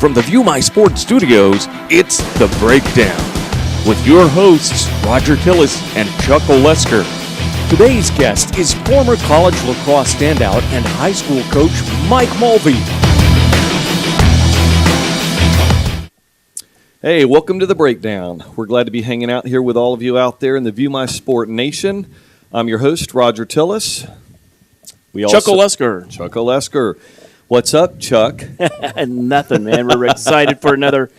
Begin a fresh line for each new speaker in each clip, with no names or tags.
From the View My Sports studios, it's The Breakdown with your hosts, Roger Tillis and Chuck Olesker. Today's guest is former college lacrosse standout and high school coach Mike Mulvey.
Hey, welcome to The Breakdown. We're glad to be hanging out here with all of you out there in the View My Sport Nation. I'm your host, Roger Tillis.
Chuck Olesker.
Chuck Olesker. What's up, Chuck?
Nothing, man. We're excited for another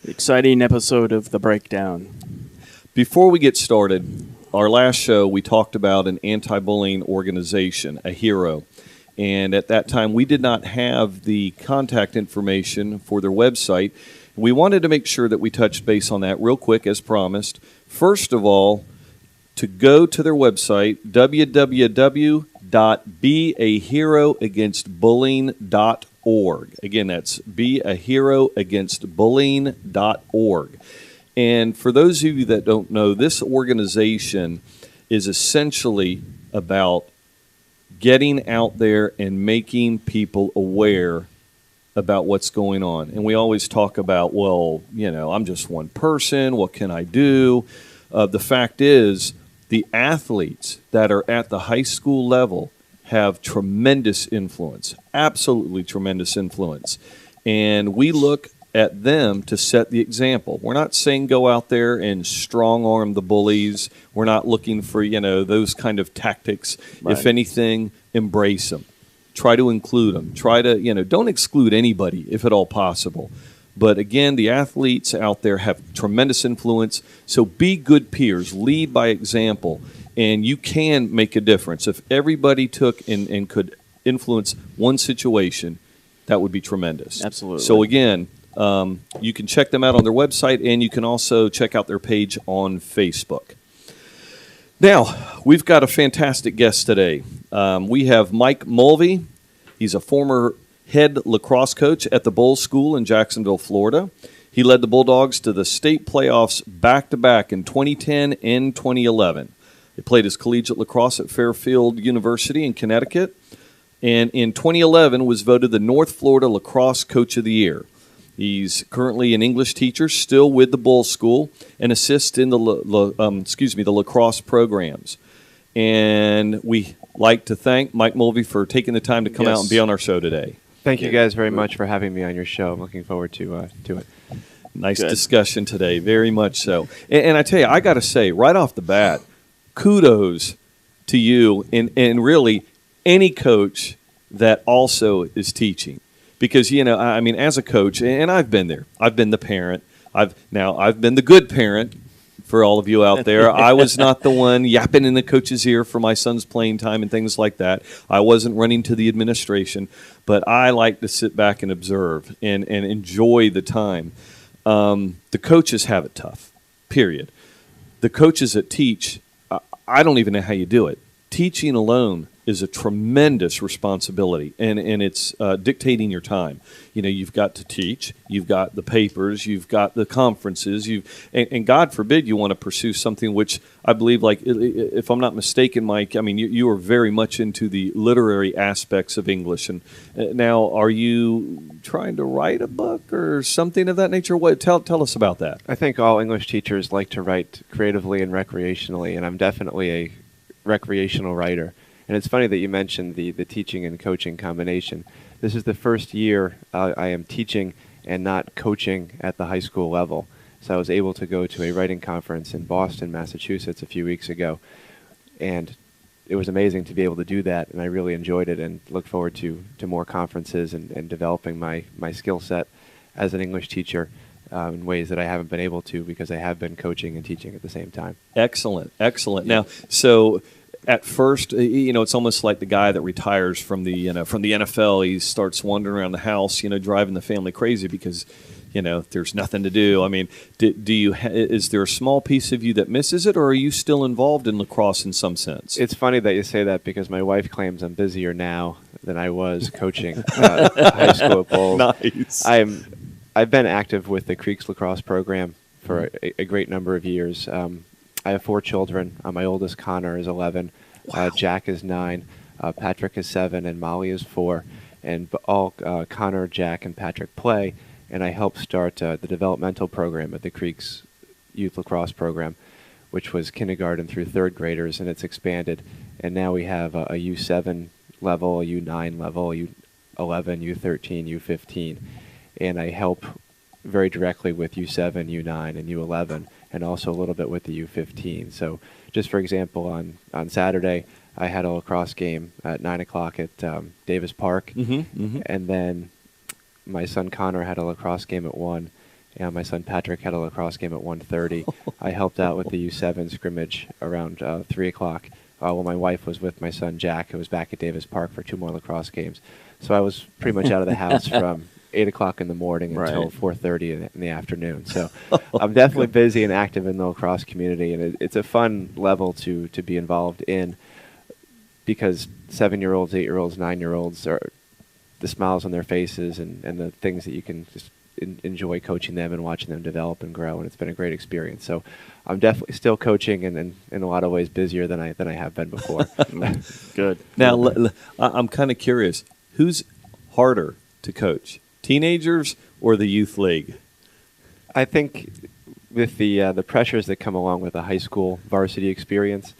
exciting episode of The Breakdown.
Before we get started, our last show we talked about an anti-bullying organization, a hero. And at that time, we did not have the contact information for their website. We wanted to make sure that we touched base on that real quick, as promised. First of all, to go to their website, www.beaheroagainstbullying.org. Again, that's beaheroagainstbullying.org. And for those of you that don't know, this organization is essentially about getting out there and making people aware about what's going on. And we always talk about, well, you know, I'm just one person. What can I do? The fact is, the athletes that are at the high school level have tremendous influence, absolutely tremendous influence. And we look at them to set the example. We're not saying go out there and strong-arm the bullies. We're not looking for, you know, those kind of tactics. Right. If anything, embrace them. Try to include them. Try to, you know, don't exclude anybody if at all possible. But again, the athletes out there have tremendous influence. So be good peers. Lead by example. And you can make a difference. If everybody took and could influence one situation, that would be tremendous.
Absolutely.
So again, you can check them out on their website, and you can also check out their page on Facebook. Now, we've got a fantastic guest today. We have Mike Mulvey. He's a former head lacrosse coach at the Bull School in Jacksonville, Florida. He led the Bulldogs to the state playoffs back-to-back in 2010 and 2011. He played his collegiate lacrosse at Fairfield University in Connecticut, and in 2011 was voted the North Florida Lacrosse Coach of the Year. He's currently an English teacher, still with the Bull School, and assists in the lacrosse programs. And we like to thank Mike Mulvey for taking the time to come out and be on our show today.
Thank you guys very much for having me on your show. I'm looking forward to it.
Nice discussion today, very much so. And I tell you, I got to say, right off the bat, kudos to you and really any coach that also is teaching. Because, you know, I mean, as a coach, and I've been there. I've been the parent. I've been the good parent for all of you out there. I was not the one yapping in the coach's ear for my son's playing time and things like that. I wasn't running to the administration. But I like to sit back and observe and enjoy the time. The coaches have it tough, period. The coaches that teach, I don't even know how you do it. Teaching alone is a tremendous responsibility, and it's dictating your time. You know, you've got to teach, you've got the papers, you've got the conferences, and God forbid you want to pursue something which I believe, like, if I'm not mistaken, Mike, I mean, you are very much into the literary aspects of English. And now, are you trying to write a book or something of that nature? What? Tell us about that.
I think all English teachers like to write creatively and recreationally, and I'm definitely a recreational writer. And it's funny that you mentioned the teaching and coaching combination. This is the first year I am teaching and not coaching at the high school level. So I was able to go to a writing conference in Boston, Massachusetts a few weeks ago. And it was amazing to be able to do that, and I really enjoyed it and look forward to more conferences and developing my skill set as an English teacher in ways that I haven't been able to because I have been coaching and teaching at the same time.
Excellent. Now, so at first, you know, it's almost like the guy that retires from the NFL. He starts wandering around the house, you know, driving the family crazy because, you know, there's nothing to do. I mean, is there a small piece of you that misses it, or are you still involved in lacrosse in some sense?
It's funny that you say that because my wife claims I'm busier now than I was coaching high school at Bulls.
Nice.
I've been active with the Creeks lacrosse program for a great number of years. I have 4 children. My oldest, Connor, is 11. Wow. Jack is 9. Patrick is 7, and Molly is 4. And all Connor, Jack, and Patrick play. and I helped start the developmental program at the Creeks Youth Lacrosse Program, which was kindergarten through third graders, and it's expanded. And now we have a U7 level, a U9 level, a U11, U13, U15. And I help very directly with U7, U9, and U11, and also a little bit with the U15. So just for example, on Saturday, I had a lacrosse game at 9 o'clock at Davis Park. And then my son Connor had a lacrosse game at 1. And my son Patrick had a lacrosse game at 1:30. I helped out with the U7 scrimmage around 3 o'clock while my wife was with my son Jack, who was back at Davis Park for 2 more lacrosse games. So I was pretty much out of the house from 8 o'clock in the morning until 4:30 in the afternoon. So I'm definitely busy and active in the lacrosse community, and it's a fun level to be involved in, because 7-year-olds, 8-year-olds, 9-year-olds, are the smiles on their faces and the things that you can just enjoy coaching them and watching them develop and grow, and it's been a great experience. So I'm definitely still coaching, and in a lot of ways busier than I have been before.
Good.
Now, I'm kind of curious, who's harder to coach, teenagers or the youth league?
I think with the pressures that come along with a high school varsity experience,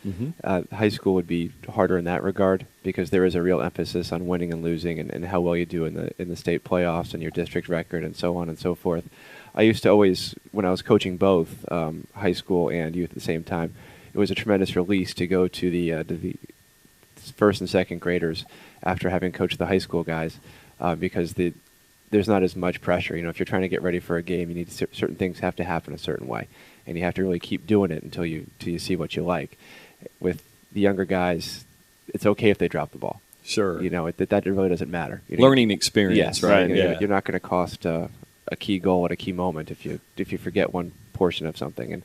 high school would be harder in that regard, because there is a real emphasis on winning and losing, and how well you do in the state playoffs and your district record and so on and so forth. I used to always, when I was coaching both high school and youth at the same time, it was a tremendous release to go to the first and second graders after having coached the high school guys, because there's not as much pressure. You know, if you're trying to get ready for a game, you need certain things have to happen a certain way, and you have to really keep doing it until you see what you like. With the younger guys, it's okay if they drop the ball.
Sure.
You know, that really doesn't matter.
Learning experience,
yes,
right?
You're not going to cost a key goal at a key moment if you forget one portion of something, and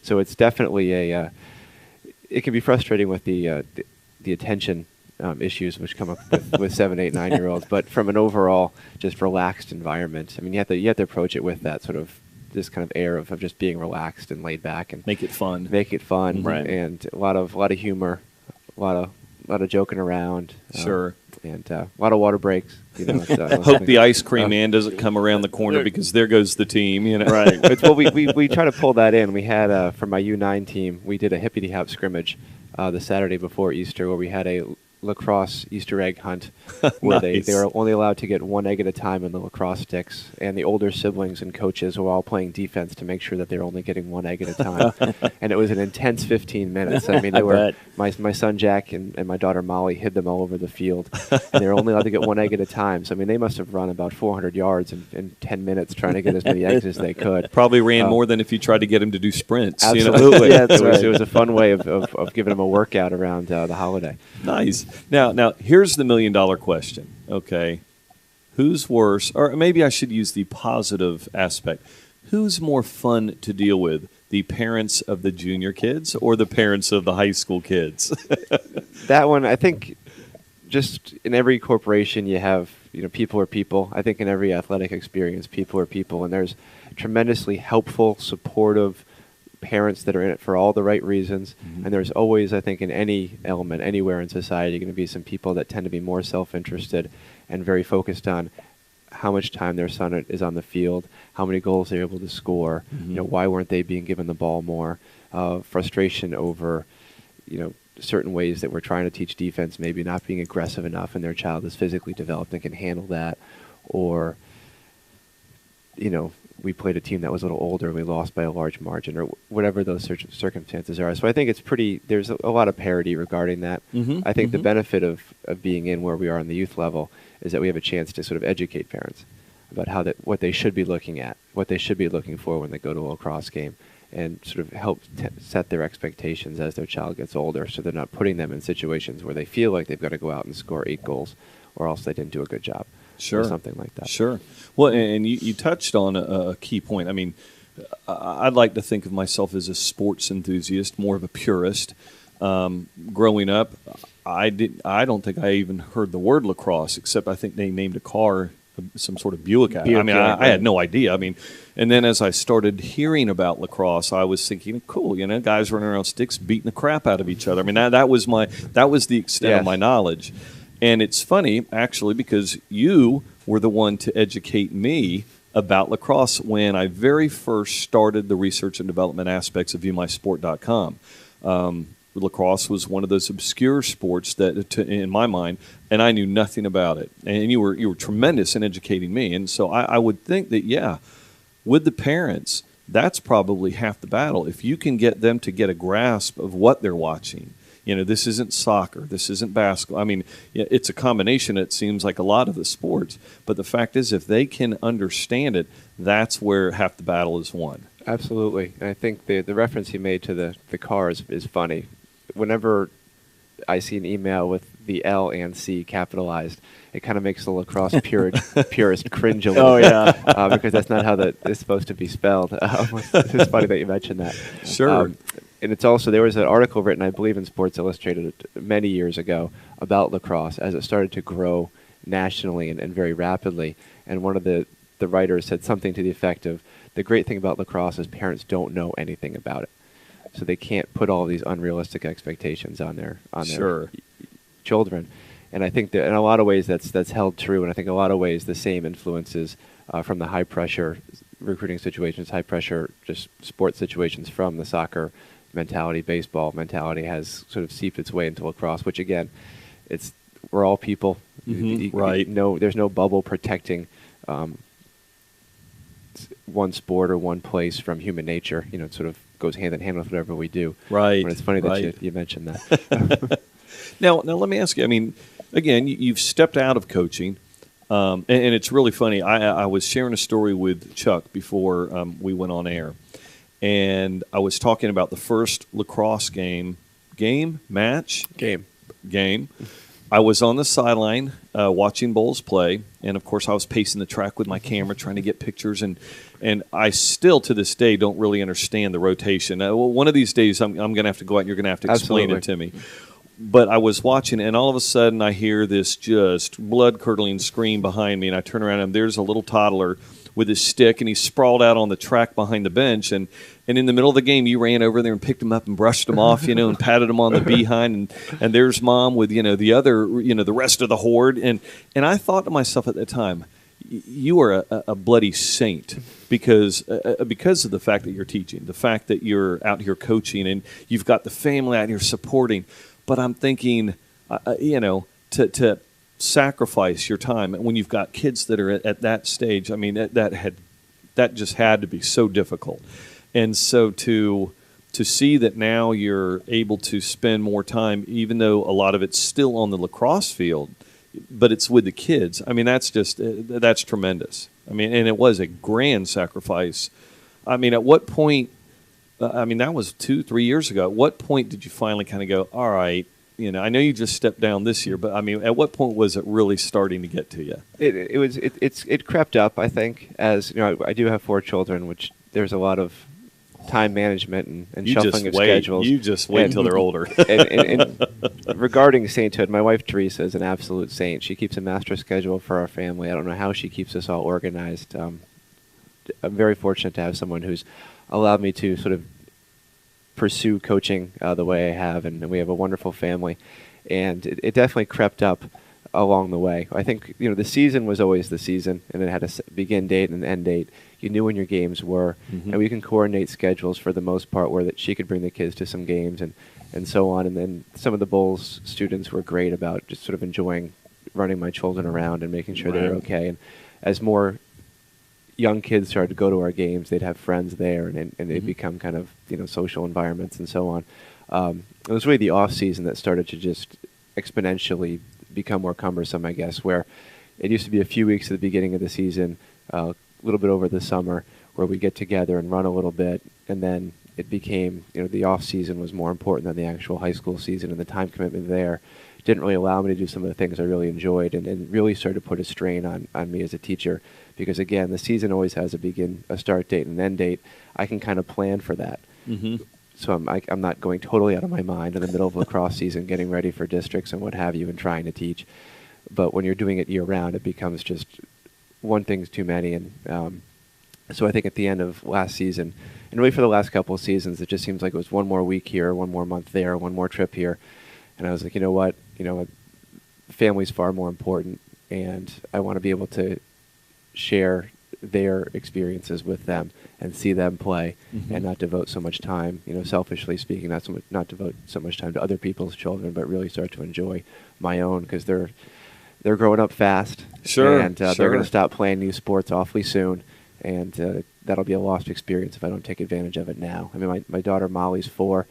so it's definitely it can be frustrating with the attention issues which come up with 7, 8, 9-year-olds, but from an overall just relaxed environment, I mean, you have to approach it with that sort of this kind of air of just being relaxed and laid back, and
Make it fun,
Right.
and a lot of humor, a lot of joking around,
Sure.
and a lot of water breaks. You know,
Hope the ice cream man doesn't come around the corner, because there goes the team. You know,
Right.
Well, we try to pull that in. We had for my U9 team, we did a hippity hop scrimmage the Saturday before Easter, where we had a lacrosse Easter egg hunt, where
Nice.
they were only allowed to get 1 egg at a time in the lacrosse sticks, and the older siblings and coaches were all playing defense to make sure that they were only getting 1 egg at a time. And it was an intense 15 minutes. I mean, they were my son Jack and my daughter Molly hid them all over the field, and they were only allowed to get 1 egg at a time. So I mean, they must have run about 400 yards in 10 minutes trying to get as many eggs as they could.
Probably ran more than if you tried to get him to do sprints.
Absolutely.
Yeah, that's right.
It was a fun way of giving them a workout around the holiday.
Nice. Now here's the $1 million question. Okay, who's worse, or maybe I should use the positive aspect. Who's more fun to deal with, the parents of the junior kids or the parents of the high school kids?
That one, I think, just in every corporation you have, people are people. I think in every athletic experience, people are people, and there's tremendously helpful, supportive parents that are in it for all the right reasons, and there's always, I think, in any element, anywhere in society, going to be some people that tend to be more self-interested and very focused on how much time their son is on the field, how many goals they're able to score, why weren't they being given the ball more, frustration over, certain ways that we're trying to teach defense, maybe not being aggressive enough, and their child is physically developed and can handle that, or, we played a team that was a little older and we lost by a large margin, or whatever those circumstances are. So I think there's a lot of parity regarding that. I think the benefit of being in where we are on the youth level is that we have a chance to sort of educate parents about what they should be looking at, what they should be looking for when they go to a lacrosse game, and sort of help set their expectations as their child gets older, so they're not putting them in situations where they feel like they've got to go out and score 8 goals, or else they didn't do a good job.
Sure.
Or something like that.
Sure. Well, and you touched on a key point. I mean, I'd like to think of myself as a sports enthusiast, more of a purist. Growing up, I don't think I even heard the word lacrosse, except I think they named a car some sort of Buick. I mean, I had no idea. I mean, and then as I started hearing about lacrosse, I was thinking, cool, guys running around sticks beating the crap out of each other. I mean, that was the extent of my knowledge. And it's funny, actually, because you were the one to educate me about lacrosse when I very first started the research and development aspects of ViewMySport.com. Lacrosse was one of those obscure sports that, in my mind, and I knew nothing about it. And you were tremendous in educating me. And so I would think that, yeah, with the parents, that's probably half the battle. If you can get them to get a grasp of what they're watching. This isn't soccer. This isn't basketball. I mean, it's a combination, it seems like, a lot of the sports. But the fact is, if they can understand it, that's where half the battle is won.
Absolutely. And I think the reference he made to the cars is funny. Whenever I see an email with the L and C capitalized, it kind of makes the lacrosse purist cringe a little bit. Because that's not how it's supposed to be spelled. It's funny that you mentioned that.
Sure.
And it's also, there was an article written, I believe, in Sports Illustrated many years ago about lacrosse as it started to grow nationally and very rapidly. And one of the writers said something to the effect of, the great thing about lacrosse is parents don't know anything about it. So they can't put all these unrealistic expectations on their children. And I think that in a lot of ways that's held true. And I think in a lot of ways the same influences from the high-pressure recruiting situations, high-pressure just sports situations from the soccer mentality, baseball mentality has sort of seeped its way into lacrosse, which, again, we're all people.
Right.
There's no bubble protecting one sport or one place from human nature. It sort of goes hand in hand with whatever we do.
Right.
And it's funny that you mentioned that.
Now let me ask you, I mean, again, you've stepped out of coaching, and it's really funny. I was sharing a story with Chuck before we went on air, and I was talking about the first lacrosse game. I was on the sideline watching Bulls play, and of course I was pacing the track with my camera trying to get pictures, and I still to this day don't really understand the rotation. One of these days I'm going to have to go out and you're going to have to explain it to me. But I was watching, and all of a sudden I hear this just blood-curdling scream behind me, and I turn around, and there's a little toddler with his stick, and he's sprawled out on the track behind the bench. And in the middle of the game, you ran over there and picked him up and brushed him off, and patted him on the behind. And there's Mom with, the other, the rest of the horde. And I thought to myself at that time, you are a bloody saint because of the fact that you're teaching, the fact that you're out here coaching, and you've got the family out here supporting. But I'm thinking, to sacrifice your time when you've got kids that are at that stage. I mean, that just had to be so difficult. And so to see that now you're able to spend more time, even though a lot of it's still on the lacrosse field, but it's with the kids. I mean, that's tremendous. I mean, and it was a grand sacrifice. I mean, at what point? That was 2-3 years ago. At what point did you finally kind of go, all right, I know you just stepped down this year, but I mean, at what point was it really starting to get to you?
It crept up, I think, as I do have 4 children, which there's a lot of time management and shuffling of schedules.
You just wait until they're older.
and regarding sainthood, my wife Teresa is an absolute saint. She keeps a master schedule for our family. I don't know how she keeps us all organized. I'm very fortunate to have someone who's allowed me to sort of pursue coaching the way I have, and we have a wonderful family. And it definitely crept up along the way. I think the season was always the season, and it had a begin date and an end date. You knew when your games were, and we can coordinate schedules for the most part where that she could bring the kids to some games and so on. And then some of the Bulls students were great about just sort of enjoying running my children around and making sure they're okay. And as more young kids started to go to our games, they'd have friends there, and they'd become kind of social environments and so on. It was really the off season that started to just exponentially become more cumbersome, I guess, where it used to be a few weeks at the beginning of the season, a little bit over the summer, where we get together and run a little bit, and then it became the off season was more important than the actual high school season, and the time commitment there didn't really allow me to do some of the things I really enjoyed, and really started to put a strain on me as a teacher. Because again, the season always has a start date and an end date. I can kind of plan for that. So I'm not going totally out of my mind in the middle of lacrosse season, getting ready for districts and what have you, and trying to teach. But when you're doing it year round, it becomes just one thing's too many. And so I think at the end of last season, and really for the last couple of seasons, it just seems like it was one more week here, one more month there, one more trip here. And I was like, you know what? Family's far more important, and I want to be able to share their experiences with them and see them play, and not devote so much time, selfishly speaking, not devote so much time to other people's children, but really start to enjoy my own, because they're growing up fast.
Sure,
and they're going to stop playing new sports awfully soon, and that'll be a lost experience if I don't take advantage of it now. I mean, my daughter Molly's 4.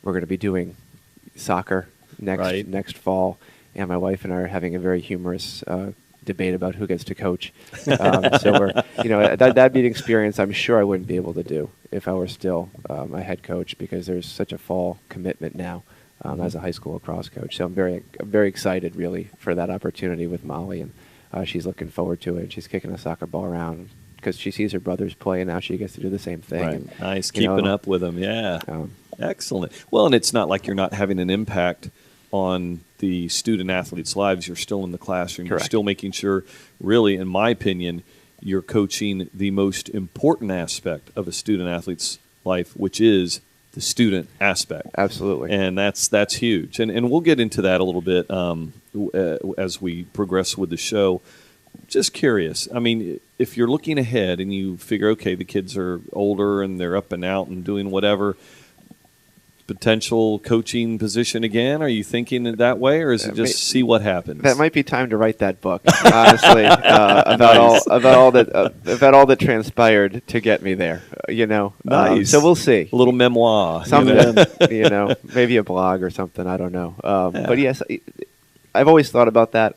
We're going to be doing soccer next fall, and my wife and I are having a very humorous debate about who gets to coach. So we're, that'd be an experience I'm sure I wouldn't be able to do if I were still a head coach, because there's such a fall commitment now as a high school lacrosse coach. So I'm very excited, really, for that opportunity with Molly, and she's looking forward to it. She's kicking a soccer ball around because she sees her brothers play, and now she gets to do the same thing.
Right.
And,
Nice, keeping up with them. Yeah. Excellent. Well, and it's not like you're not having an impact on the student athletes' lives. You're still in the classroom.
Correct.
You're still making sure, really, in my opinion, you're coaching the most important aspect of a student athlete's life, which is the student aspect.
Absolutely.
And that's huge. And we'll get into that a little bit as we progress with the show. Just curious. I mean, if you're looking ahead and you figure, okay, the kids are older and they're up and out and doing whatever, potential coaching position again? Are you thinking it that way, or is it just see what happens?
That might be time to write that book, honestly, about all that transpired to get me there.
Nice.
So we'll see.
A little memoir.
Something, maybe a blog or something. I don't know. But yes, I've always thought about that.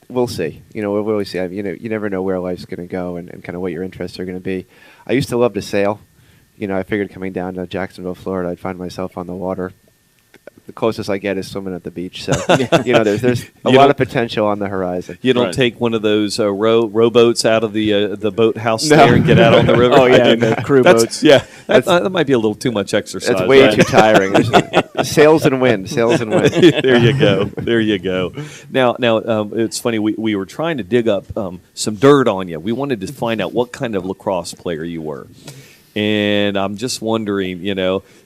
We'll see. We'll always see. You never know where life's going to go and kind of what your interests are going to be. I used to love to sail. I figured coming down to Jacksonville, Florida, I'd find myself on the water. The closest I get is swimming at the beach. So, there's a lot of potential on the horizon.
You don't take one of those rowboats out of the boathouse there and get out on the river?
Oh, yeah, the crew boats.
Yeah, that might be a little too much exercise.
That's way too tiring. Sails and wind.
There you go. Now, it's funny. We were trying to dig up some dirt on you. We wanted to find out what kind of lacrosse player you were. And I'm just wondering,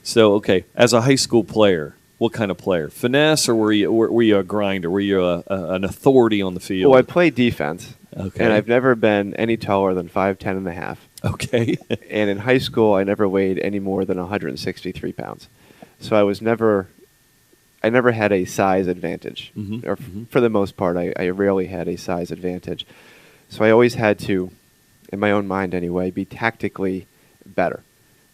so, okay, as a high school player, what kind of player? Finesse, or were you a grinder? Were you an authority on the field?
Well, I played defense,
okay,
and I've never been any taller than 5'10 and a half.
Okay.
And in high school, I never weighed any more than 163 pounds. So I never had a size advantage. Or for the most part, I rarely had a size advantage. So I always had to, in my own mind anyway, be tactically better.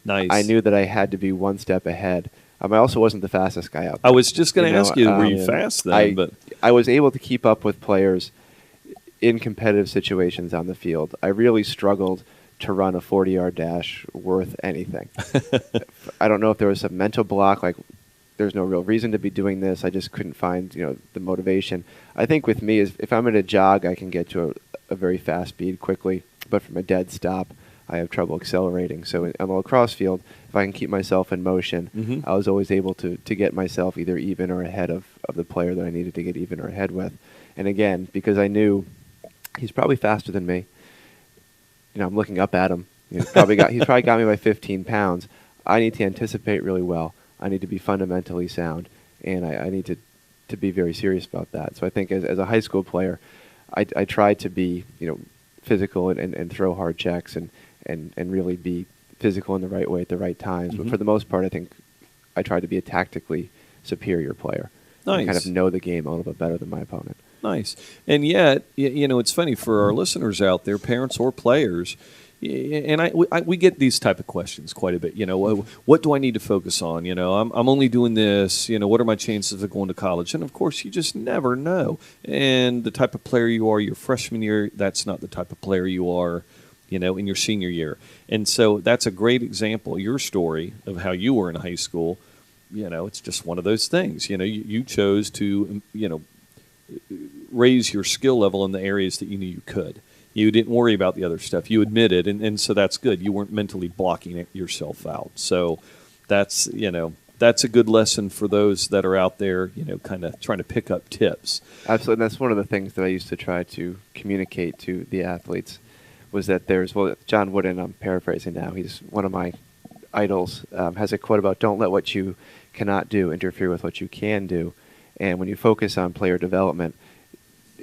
Nice.
I knew that I had to be one step ahead. I also wasn't the fastest guy out there.
I was just going to ask you, were you fast then? But
I was able to keep up with players in competitive situations on the field. I really struggled to run a 40-yard dash worth anything. I don't know if there was some mental block, like there's no real reason to be doing this. I just couldn't find the motivation. I think with me is if I'm in a jog, I can get to a very fast speed quickly, but from a dead stop, I have trouble accelerating. So on the lacrosse field, if I can keep myself in motion, I was always able to get myself either even or ahead of the player that I needed to get even or ahead with. And again, because I knew he's probably faster than me, I'm looking up at him. He's probably got me by 15 pounds. I need to anticipate really well. I need to be fundamentally sound, and I need to be very serious about that. So I think as a high school player, I tried to be physical and throw hard checks and really be physical in the right way at the right times. But for the most part, I think I tried to be a tactically superior player.
Nice.
And kind of know the game a little bit better than my opponent.
Nice. And yet, it's funny for our listeners out there, parents or players, and we get these type of questions quite a bit. What do I need to focus on? I'm only doing this. What are my chances of going to college? And of course, you just never know. And the type of player you are your freshman year, that's not the type of player you are, in your senior year. And so that's a great example, your story of how you were in high school. It's just one of those things. You chose to, raise your skill level in the areas that you knew you could. You didn't worry about the other stuff. You admitted, and so that's good. You weren't mentally blocking yourself out. So that's a good lesson for those that are out there, kind of trying to pick up tips.
Absolutely. And that's one of the things that I used to try to communicate to the athletes was that John Wooden, I'm paraphrasing now, he's one of my idols, has a quote about don't let what you cannot do interfere with what you can do. And when you focus on player development,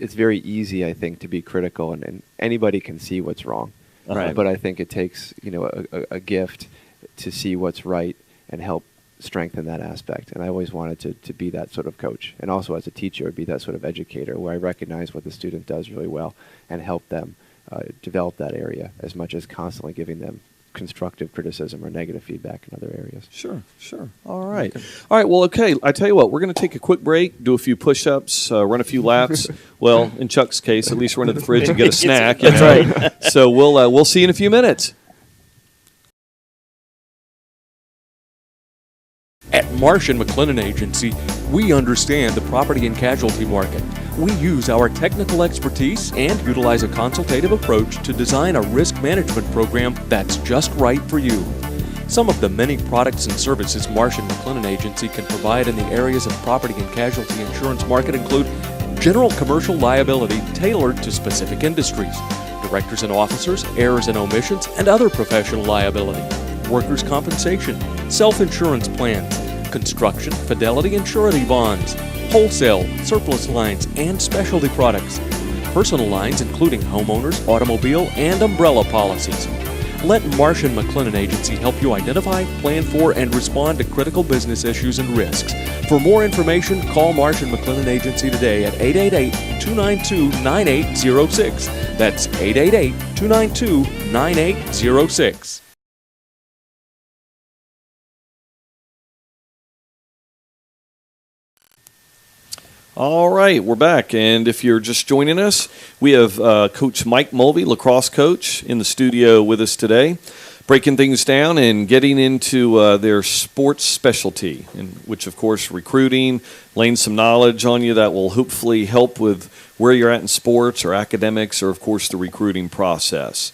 it's very easy, I think, to be critical, and anybody can see what's wrong.
Right.
But I think it takes, a gift to see what's right and help strengthen that aspect. And I always wanted to be that sort of coach. And also as a teacher, be that sort of educator where I recognize what the student does really well and help them develop that area as much as constantly giving them constructive criticism or negative feedback in other areas.
Sure. All right. All right, well, okay, I tell you what, we're going to take a quick break, do a few push-ups, run a few laps. Well, in Chuck's case, at least run to the fridge and get a snack.
That's right.
So we'll see you in a few minutes.
At Marsh & McLennan Agency, we understand the property and casualty market. We use our technical expertise and utilize a consultative approach to design a risk management program that's just right for you. Some of the many products and services Marsh & McLennan Agency can provide in the areas of property and casualty insurance market include general commercial liability tailored to specific industries, directors and officers, errors and omissions, and other professional liability, workers' compensation, self-insurance plans, construction, fidelity and surety bonds, wholesale, surplus lines, and specialty products, personal lines including homeowners, automobile, and umbrella policies. Let Marsh & McLennan Agency help you identify, plan for, and respond to critical business issues and risks. For more information, call Marsh & McLennan Agency today at 888-292-9806. That's 888-292-9806.
All right, we're back, and if you're just joining us, we have Coach Mike Mulvey, lacrosse coach, in the studio with us today, breaking things down and getting into their sports specialty, which, of course, recruiting, laying some knowledge on you that will hopefully help with where you're at in sports or academics or, of course, the recruiting process.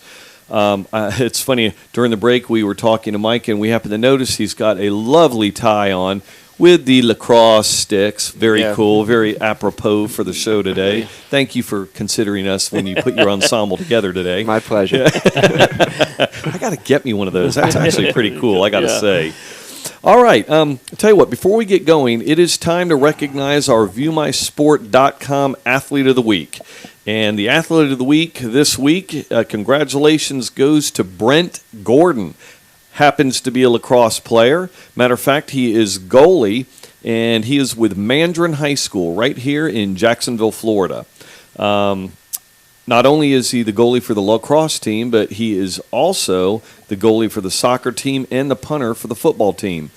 It's funny, during the break we were talking to Mike, and we happened to notice he's got a lovely tie on with the lacrosse sticks. Very cool, very apropos for the show today. Thank you for considering us when you put your ensemble together today.
My pleasure.
I got to get me one of those. That's actually pretty cool, I got to say. All right, I'll tell you what, before we get going, it is time to recognize our ViewMySport.com Athlete of the Week. And the Athlete of the Week this week, congratulations, goes to Brent Gordon. Happens to be a lacrosse player. Matter of fact, he is goalie, and he is with Mandarin High School right here in Jacksonville, Florida. Not only is he the goalie for the lacrosse team, but he is also the goalie for the soccer team and the punter for the football team.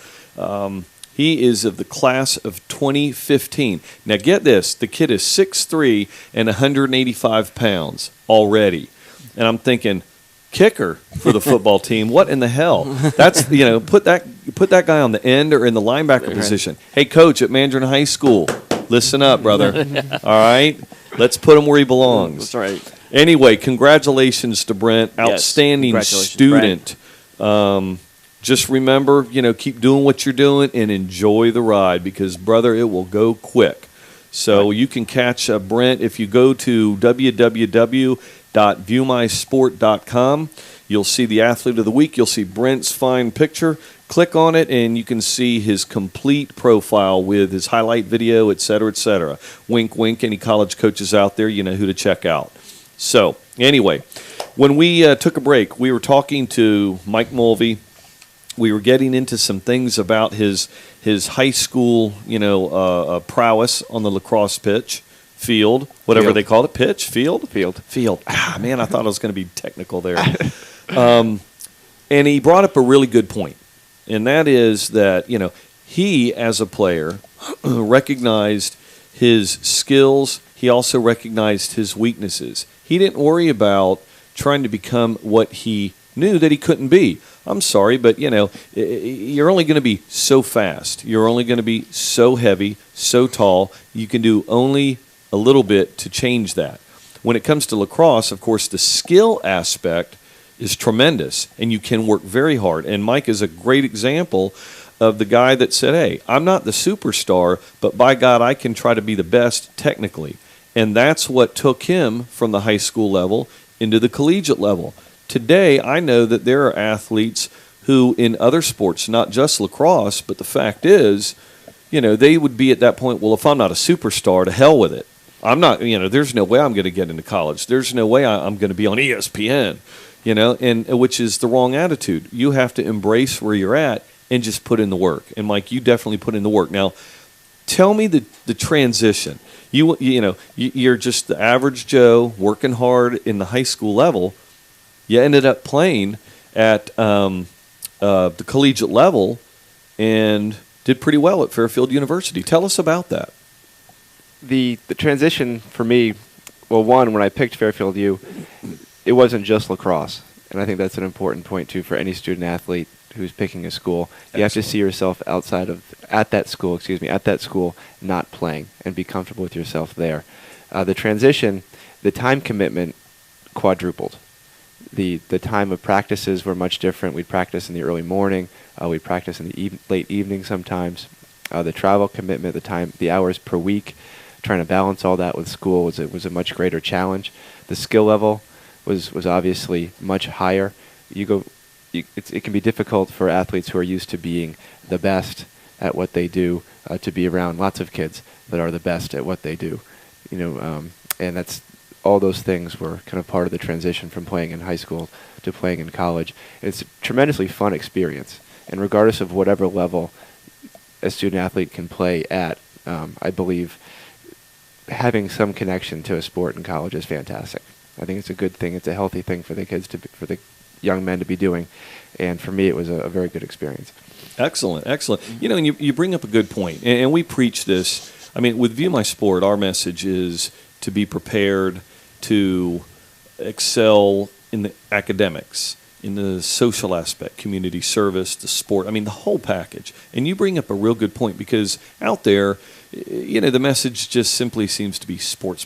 He is of the class of 2015. Now get this, the kid is 6'3" and 185 pounds already. And I'm thinking, kicker for the football team. What in the hell? That's, put that guy on the end or in the linebacker position. Hey, coach at Mandarin High School, listen up, brother. All right? Let's put him where he belongs.
That's right.
Anyway, congratulations to Brent. Outstanding student. Just remember, keep doing what you're doing and enjoy the ride because, brother, it will go quick. So you can catch Brent if you go to www.viewmysport.com. You'll see the Athlete of the Week. You'll see Brent's fine picture. Click on it, and you can see his complete profile with his highlight video, et cetera, et cetera. Wink, wink, any college coaches out there, you know who to check out. So, anyway, when we took a break, we were talking to Mike Mulvey. We were getting into some things about his high school, prowess on the lacrosse pitch. Field, whatever they called it, pitch, field? Field. Man, I thought I was going to be technical there. And he brought up a really good point, and that is that, he, as a player, recognized his skills. He also recognized his weaknesses. He didn't worry about trying to become what he knew that he couldn't be. I'm sorry, but, you're only going to be so fast. You're only going to be so heavy, so tall. You can do only a little bit to change that. When it comes to lacrosse, of course, the skill aspect is tremendous, and you can work very hard. And Mike is a great example of the guy that said, hey, I'm not the superstar, but by God, I can try to be the best technically. And that's what took him from the high school level into the collegiate level. Today, I know that there are athletes who, in other sports, not just lacrosse, but the fact is, they would be at that point, well, if I'm not a superstar, to hell with it. I'm not, there's no way I'm going to get into college. There's no way I'm going to be on ESPN, and which is the wrong attitude. You have to embrace where you're at and just put in the work. And Mike, you definitely put in the work. Now, tell me the transition. You're just the average Joe working hard in the high school level. You ended up playing at the collegiate level and did pretty well at Fairfield University. Tell us about that.
The transition for me, well, one, when I picked Fairfield U, it wasn't just lacrosse. And I think that's an important point, too, for any student athlete who's picking a school. You have to see yourself at that school, not playing, and be comfortable with yourself there. The transition, the time commitment quadrupled. The time of practices were much different. We'd practice in the early morning. We'd practice in the late evening sometimes. The travel commitment, the hours per week, trying to balance all that with school was a much greater challenge. The skill level was obviously much higher. It can be difficult for athletes who are used to being the best at what they do to be around lots of kids that are the best at what they do. And that's all those things were kind of part of the transition from playing in high school to playing in college. It's a tremendously fun experience, and regardless of whatever level a student athlete can play at, I believe having some connection to a sport in college is fantastic. I think it's a good thing. It's a healthy thing for the kids for the young men to be doing, and for me, it was a very good experience.
Excellent. And you bring up a good point, and we preach this. I mean, with View My Sport, our message is to be prepared to excel in the academics, in the social aspect, community service, the sport. I mean, the whole package. And you bring up a real good point, because out there, the message just simply seems to be sport.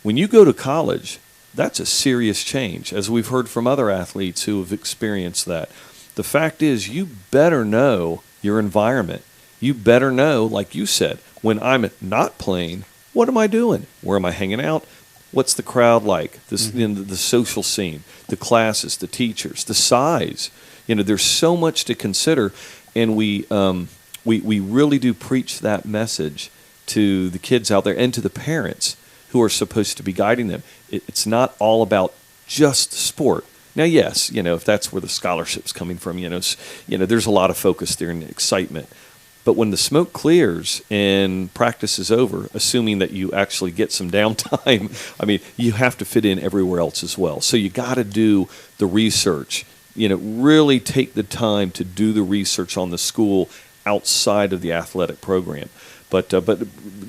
When you go to college, that's a serious change, as we've heard from other athletes who have experienced that. The fact is, you better know your environment. You better know, like you said, when I'm not playing, what am I doing? Where am I hanging out? What's the crowd like? The social scene, the classes, the teachers, the size. There's so much to consider, and we really do preach that message to the kids out there and to the parents who are supposed to be guiding them. It's not all about just sport. Now, yes, if that's where the scholarship's coming from, there's a lot of focus there and excitement. But when the smoke clears and practice is over, assuming that you actually get some downtime, I mean, you have to fit in everywhere else as well. So you got to do the research. Really take the time to do the research on the school outside of the athletic program. But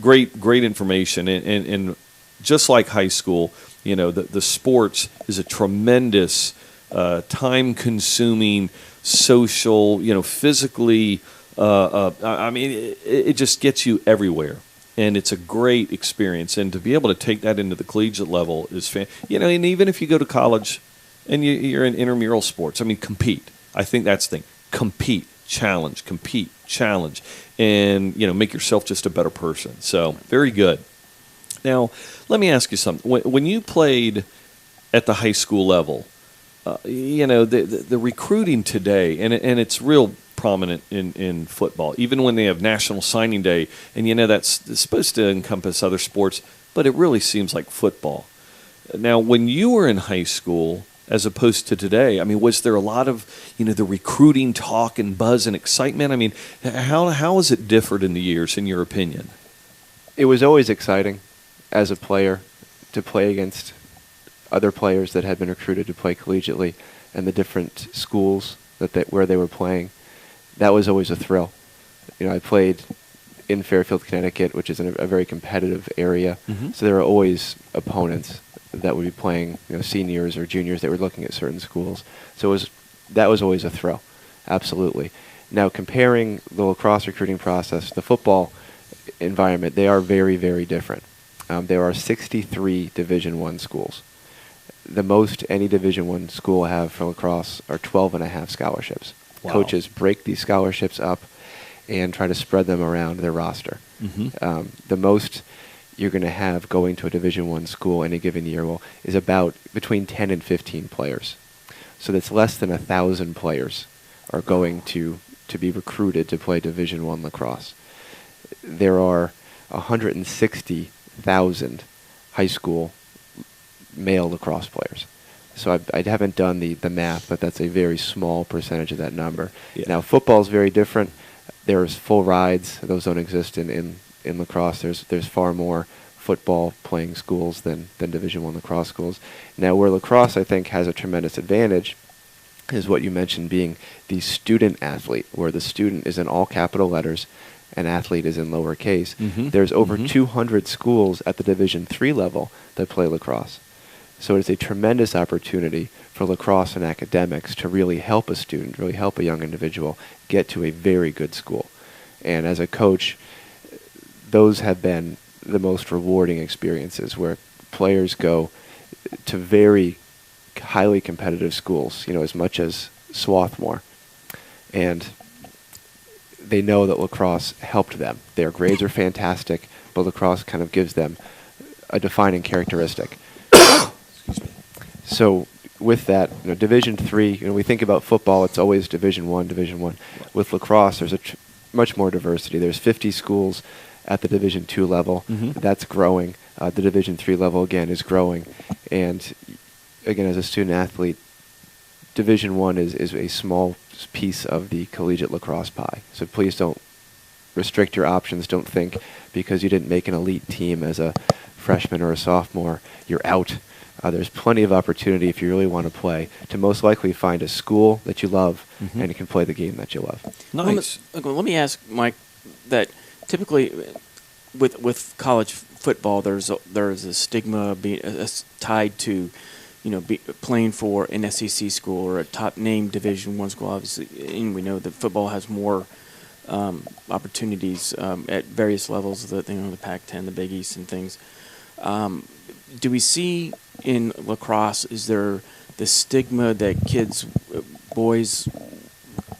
great information, and just like high school, the sports is a tremendous, time-consuming, social, physically. I mean, it just gets you everywhere, and it's a great experience. And to be able to take that into the collegiate level is and even if you go to college and you're in intramural sports, I mean, compete. I think that's the thing. Compete, challenge, and make yourself just a better person. So very good. Now, let me ask you something. When you played at the high school level, the recruiting today, and it's real prominent in football, even when they have National Signing Day, and that's supposed to encompass other sports, but it really seems like football. Now, when you were in high school, as opposed to today, I mean, was there a lot of, the recruiting talk and buzz and excitement? I mean, how has it differed in the years, in your opinion?
It was always exciting as a player to play against other players that had been recruited to play collegiately and the different schools where they were playing. That was always a thrill. I played in Fairfield, Connecticut, which is in a very competitive area. Mm-hmm. So there were always opponents that would be playing, seniors or juniors that were looking at certain schools. So that was always a thrill, absolutely. Now, comparing the lacrosse recruiting process to the football environment, they are very, very different. There are 63 Division I schools. The most any Division I school will have for lacrosse are 12.5 scholarships. Wow. Coaches break these scholarships up and try to spread them around their roster. Mm-hmm. The most you're going to have going to a Division I school any given year is about between 10 and 15 players. So that's less than 1,000 players are going to be recruited to play Division I lacrosse. There are 160 1,000 high school male lacrosse players. So I haven't done the math, but that's a very small percentage of that number.
Yeah.
Now, football is very different. There's full rides. Those don't exist in lacrosse. There's far more football playing schools than Division I lacrosse schools. Now, where lacrosse, I think, has a tremendous advantage is what you mentioned being the student athlete, where the student is in all capital letters and athlete is in lowercase.
Mm-hmm.
There's over 200 schools at the Division III level that play lacrosse. So it's a tremendous opportunity for lacrosse and academics to really help a student, really help a young individual get to a very good school. And as a coach, those have been the most rewarding experiences where players go to very highly competitive schools, as much as Swarthmore. And they know that lacrosse helped them. Their grades are fantastic, but lacrosse kind of gives them a defining characteristic. So with that, Division III, we think about football, it's always Division I, Division I. With lacrosse, there's much more diversity. There's 50 schools at the Division II level.
Mm-hmm.
That's growing. The Division III level, again, is growing. And again, as a student athlete, Division I is a small piece of the collegiate lacrosse pie. So please don't restrict your options. Don't think because you didn't make an elite team as a freshman or a sophomore, you're out. There's plenty of opportunity if you really want to play to most likely find a school that you love and you can play the game that you love.
Nice.
Let me ask, Mike, that typically with college football, there's a stigma being tied to, playing for an SEC school or a top name Division I school. Obviously, and we know that football has more opportunities at various levels. The Pac-10, the Big East, and things. Do we see in lacrosse, is there the stigma that kids, boys,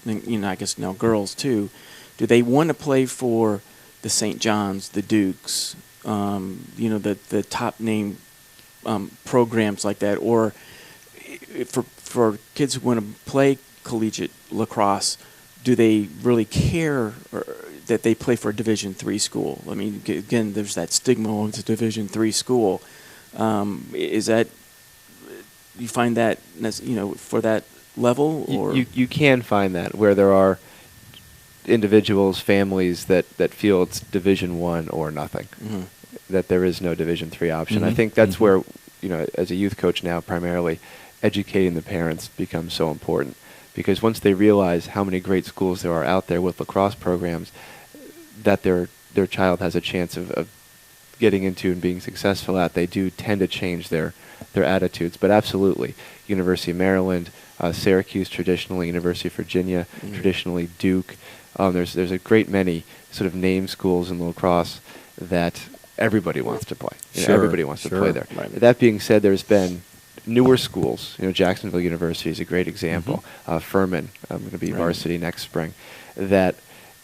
I guess now girls too, do they want to play for the St. John's, the Dukes, the top name programs like that, or for kids who want to play collegiate lacrosse, do they really care that they play for a Division III school? I mean, again, there's that stigma on it's a Division III school. Is that, you find that, for that level? Or
You can find that where there are individuals, families that feel it's Division I or nothing, that there is no Division III option. I think that's where, as a youth coach now primarily, educating the parents becomes so important. Because once they realize how many great schools there are out there with lacrosse programs that their child has a chance of getting into and being successful at, they do tend to change their attitudes. But absolutely, University of Maryland, Syracuse traditionally, University of Virginia traditionally, Duke. There's a great many sort of name schools in lacrosse that everybody wants to play. Everybody wants to play there.
Right.
That being said, there's been newer schools. Jacksonville University is a great example. Furman, I'm going to be varsity next spring, that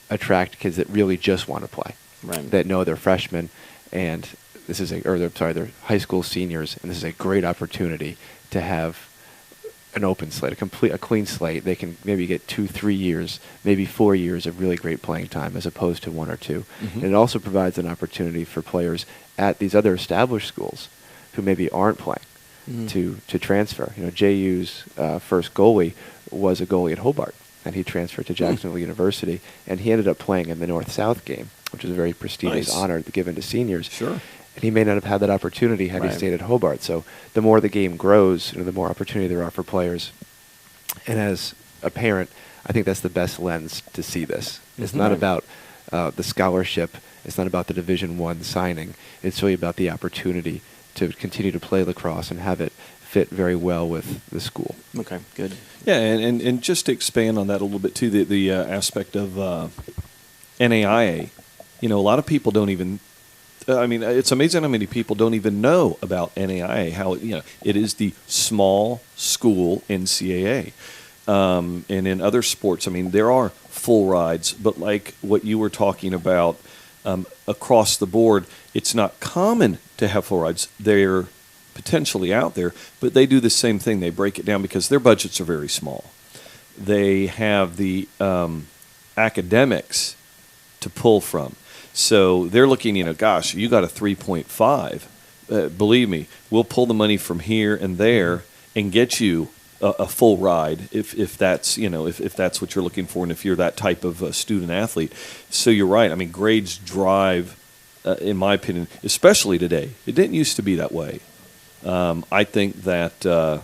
attract kids that really just want to play.
Right.
That know they're freshmen, and they're high school seniors, and this is a great opportunity to have an open slate, a clean slate. They can maybe get 2-3 years, maybe 4 years of really great playing time as opposed to 1 or 2. And it also provides an opportunity for players at these other established schools who maybe aren't playing to transfer. JU's first goalie was a goalie at Hobart, and he transferred to Jacksonville University, and he ended up playing in the North-South game, which is a very prestigious honor given to seniors.
Sure.
And he may not have had that opportunity had he stayed at Hobart. So the more the game grows, the more opportunity there are for players. And as a parent, I think that's the best lens to see this. It's not about the scholarship. It's not about the Division I signing. It's really about the opportunity to continue to play lacrosse and have it fit very well with the school.
Okay, good.
Yeah, and just to expand on that a little bit too, the aspect of NAIA. A lot of people don't even. It's amazing how many people don't even know about NAIA. How it is the small school NCAA, and in other sports, there are full rides, but like what you were talking about, across the board, it's not common to have full rides. They're potentially out there, but they do the same thing. They break it down because their budgets are very small. They have the academics to pull from. So they're looking, gosh, you got a 3.5. Believe me, we'll pull the money from here and there and get you a full ride if that's if that's what you're looking for, and if you're that type of student athlete. So you're right. I mean, grades drive, in my opinion, especially today. It didn't used to be that way. I think that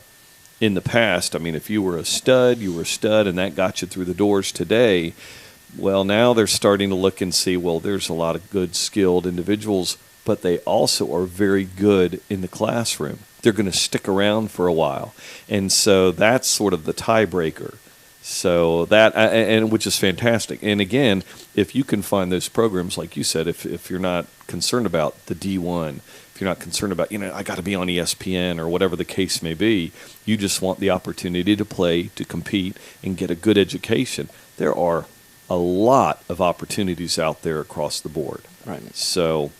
in the past, I mean, if you were a stud, you were a stud, and that got you through the doors. Today, well, now they're starting to look and see, well, there's a lot of good, skilled individuals, but they also are very good in the classroom. They're going to stick around for a while. And so that's sort of the tiebreaker. So that, and which is fantastic. And again, if you can find those programs, like you said, if you're not concerned about the D1, if you're not concerned about, I got to be on ESPN or whatever the case may be, you just want the opportunity to play, to compete, and get a good education. There are a lot of opportunities out there across the board.
Right.
So,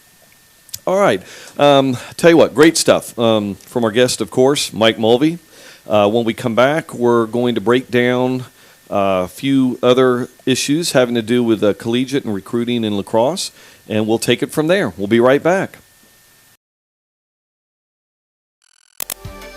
all right. Tell you what, great stuff from our guest, of course, Mike Mulvey. When we come back, we're going to break down a few other issues having to do with collegiate and recruiting in lacrosse, and we'll take it from there. We'll be right back.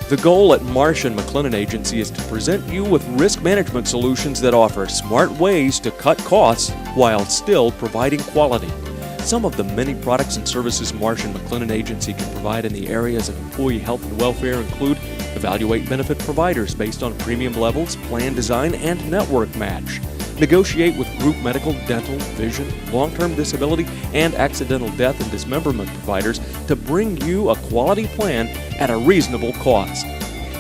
The goal at Marsh & McLennan Agency is to present you with risk management solutions that offer smart ways to cut costs while still providing quality. Some of the many products and services Marsh & McLennan Agency can provide in the areas of employee health and welfare include evaluate benefit providers based on premium levels, plan design, and network match. Negotiate with group medical, dental, vision, long-term disability, and accidental death and dismemberment providers to bring you a quality plan at a reasonable cost.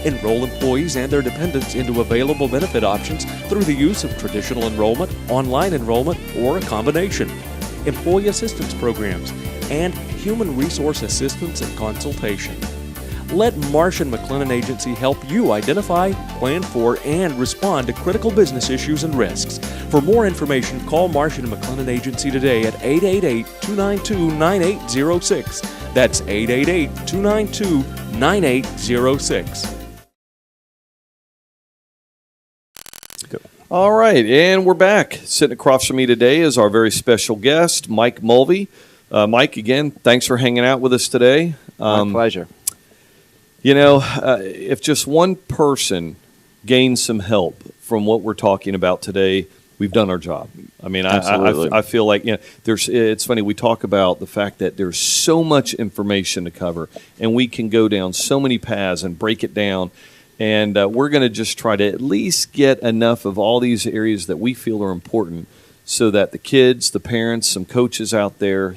Enroll employees and their dependents into available benefit options through the use of traditional enrollment, online enrollment, or a combination. Employee assistance programs, and human resource assistance and consultation. Let Marsh & McLennan Agency help you identify, plan for, and respond to critical business issues and risks. For more information, call Marsh & McLennan Agency today at 888-292-9806. That's 888-292-9806.
All right, and we're back. Sitting across from me today is our very special guest, Mike Mulvey. Mike, again, thanks for hanging out with us today.
My pleasure.
If just one person gains some help from what we're talking about today, we've done our job. I mean, I feel like it's funny, we talk about the fact that there's so much information to cover, and we can go down so many paths and break it down. And we're going to just try to at least get enough of all these areas that we feel are important so that the kids, the parents, some coaches out there,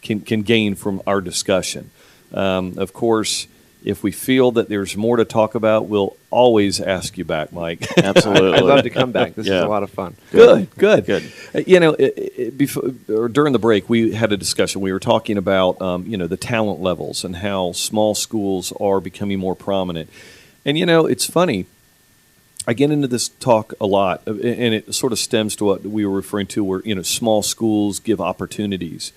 can gain from our discussion. Of course, if we feel that there's more to talk about, we'll always ask you back, Mike.
Absolutely.
I'd love to come back. This is a lot of fun.
Good. Before or during the break, we had a discussion. We were talking about, the talent levels and how small schools are becoming more prominent. And, it's funny. I get into this talk a lot, and it sort of stems to what we were referring to where, small schools give opportunities.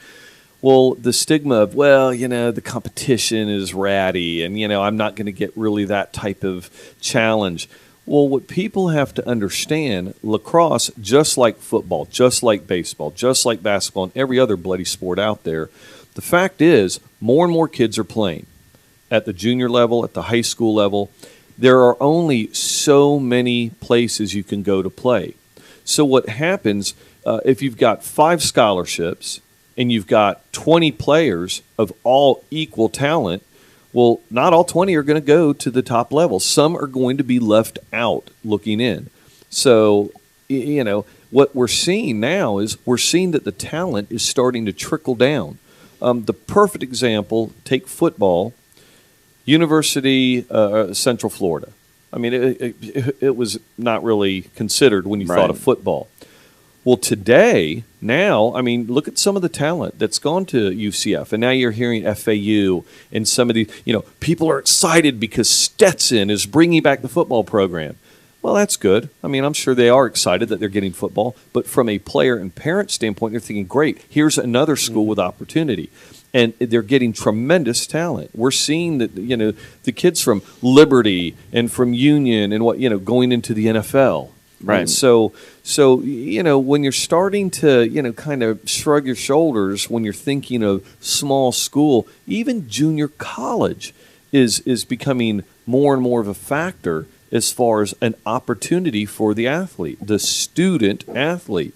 Well, the stigma of, the competition is ratty, and, I'm not going to get really that type of challenge. Well, what people have to understand, lacrosse, just like football, just like baseball, just like basketball, and every other bloody sport out there, the fact is more and more kids are playing at the junior level, at the high school level. There are only so many places you can go to play. So what happens if you've got 5 scholarships and you've got 20 players of all equal talent, well, not all 20 are going to go to the top level. Some are going to be left out looking in. So, what we're seeing now is we're seeing that the talent is starting to trickle down. The perfect example, take football. University Central Florida. I mean, it was not really considered when you thought of football. Well, today, now, I mean, look at some of the talent that's gone to UCF. And now you're hearing FAU and some of the, people are excited because Stetson is bringing back the football program. Well, that's good. I mean, I'm sure they are excited that they're getting football. But from a player and parent standpoint, they're thinking, great, here's another school with opportunity. And they're getting tremendous talent. We're seeing that, the kids from Liberty and from Union and going into the NFL.
Right.
So when you're starting to kind of shrug your shoulders when you're thinking of small school, even junior college is becoming more and more of a factor as far as an opportunity for the athlete, the student athlete.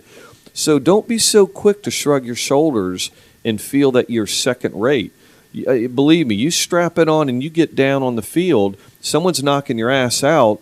So don't be so quick to shrug your shoulders and feel that you're second rate. Believe me, you strap it on and you get down on the field, someone's knocking your ass out.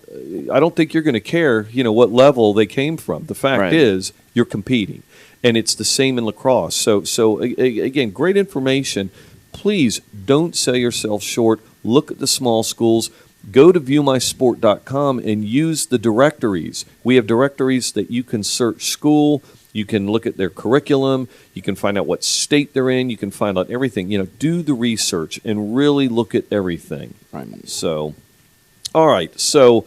I don't think you're going to care, what level they came from. The fact is, you're competing, and it's the same in lacrosse. So again, great information. Please don't sell yourself short. Look at the small schools. Go to viewmysport.com and use the directories. We have directories that you can search school. You can look at their curriculum. You can find out what state they're in. You can find out everything. Do the research and really look at everything.
Right.
So, all right. So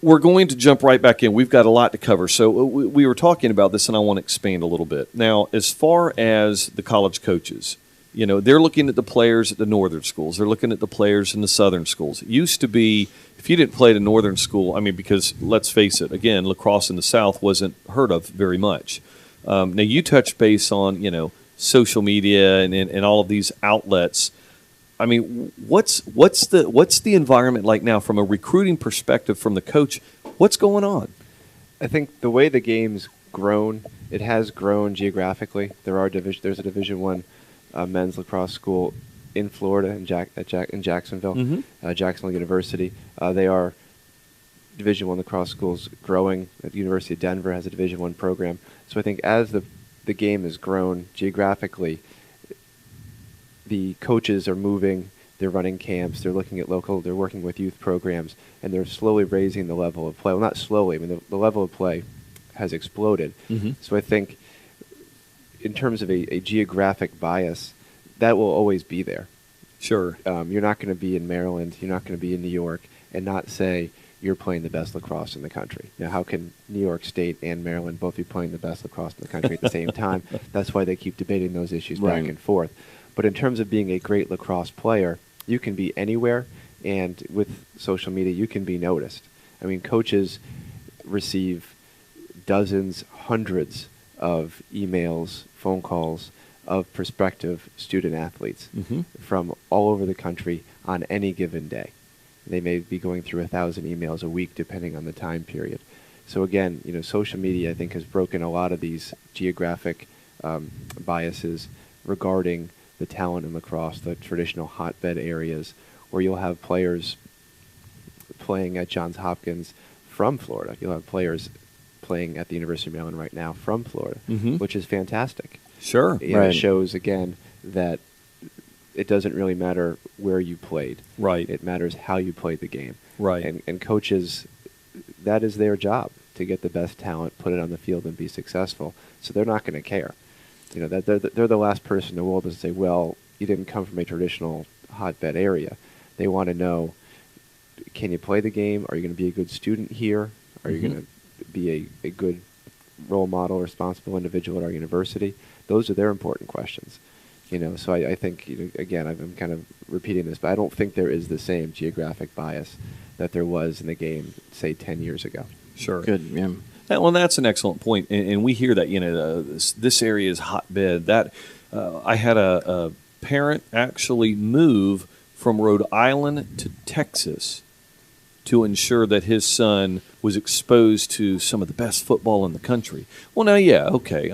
we're going to jump right back in. We've got a lot to cover. So we were talking about this, and I want to expand a little bit. Now, as far as the college coaches, they're looking at the players at the northern schools. They're looking at the players in the southern schools. It used to be, if you didn't play at a northern school, because let's face it, again, lacrosse in the South wasn't heard of very much. Now, you touched base on, social media and all of these outlets. What's the environment like now from a recruiting perspective from the coach? What's going on?
I think the way the game's grown, it has grown geographically. There's a Division I men's lacrosse school in Florida in Jacksonville, Jacksonville University. They are Division I lacrosse schools growing. The University of Denver has a Division I program. So I think as the game has grown geographically, the coaches are moving. They're running camps. They're looking at they're working with youth programs, and they're slowly raising the level of play. Well, not slowly. The level of play has exploded. Mm-hmm. So I think in terms of a geographic bias, that will always be there.
Sure.
You're not going to be in Maryland, you're not going to be in New York, and not say you're playing the best lacrosse in the country. Now, how can New York State and Maryland both be playing the best lacrosse in the country at the same time? That's why they keep debating those issues back and forth. But in terms of being a great lacrosse player, you can be anywhere, and with social media, you can be noticed. Coaches receive dozens, hundreds of emails, phone calls of prospective student athletes from all over the country on any given day. They may be going through 1,000 emails a week depending on the time period. So again, social media I think has broken a lot of these geographic biases regarding the talent in lacrosse, the traditional hotbed areas where you'll have players playing at Johns Hopkins from Florida. You'll have players playing at the University of Maryland right now from Florida, which is fantastic.
Sure.
It shows, again, that it doesn't really matter where you played.
Right.
It matters how you played the game.
Right.
And coaches, that is their job, to get the best talent, put it on the field, and be successful. So they're not going to care. That they're the last person in the world to say, well, you didn't come from a traditional hotbed area. They want to know, can you play the game? Are you going to be a good student here? Are you going to be a good role model, responsible individual at our university? Those are their important questions. So I think, again, I'm kind of repeating this, but I don't think there is the same geographic bias that there was in the game, say, 10 years ago.
Sure.
Good, yeah.
Well, that's an excellent point, and we hear that this area is hotbed. That I had a parent actually move from Rhode Island to Texas to ensure that his son was exposed to some of the best football in the country. Well, now, yeah, okay.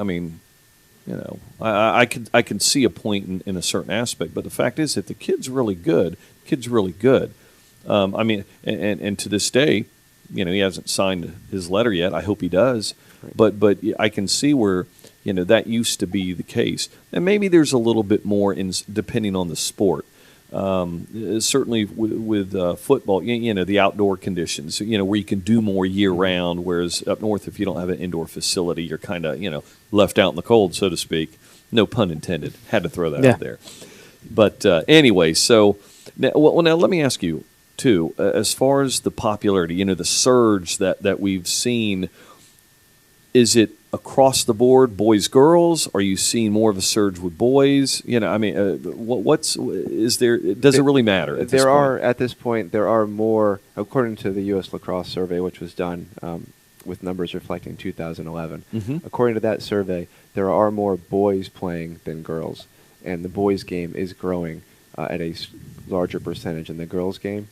I can see a point in a certain aspect, but the fact is, if the kid's really good, and to this day, he hasn't signed his letter yet. I hope he does. Right. But I can see where, that used to be the case. And maybe there's a little bit more depending on the sport. Certainly with football, the outdoor conditions, where you can do more year-round, whereas up north, if you don't have an indoor facility, you're kind of, left out in the cold, so to speak. No pun intended. Had to throw that out there. But anyway, so now let me ask you, too, as far as the popularity, the surge that we've seen, is it across the board, boys, girls? Are you seeing more of a surge with boys? You know, I mean, is there? Does it really matter? At
this point there are more, according to the U.S. Lacrosse survey, which was done with numbers reflecting 2011. According to that survey, there are more boys playing than girls, and the boys' game is growing at a larger percentage than the girls' game.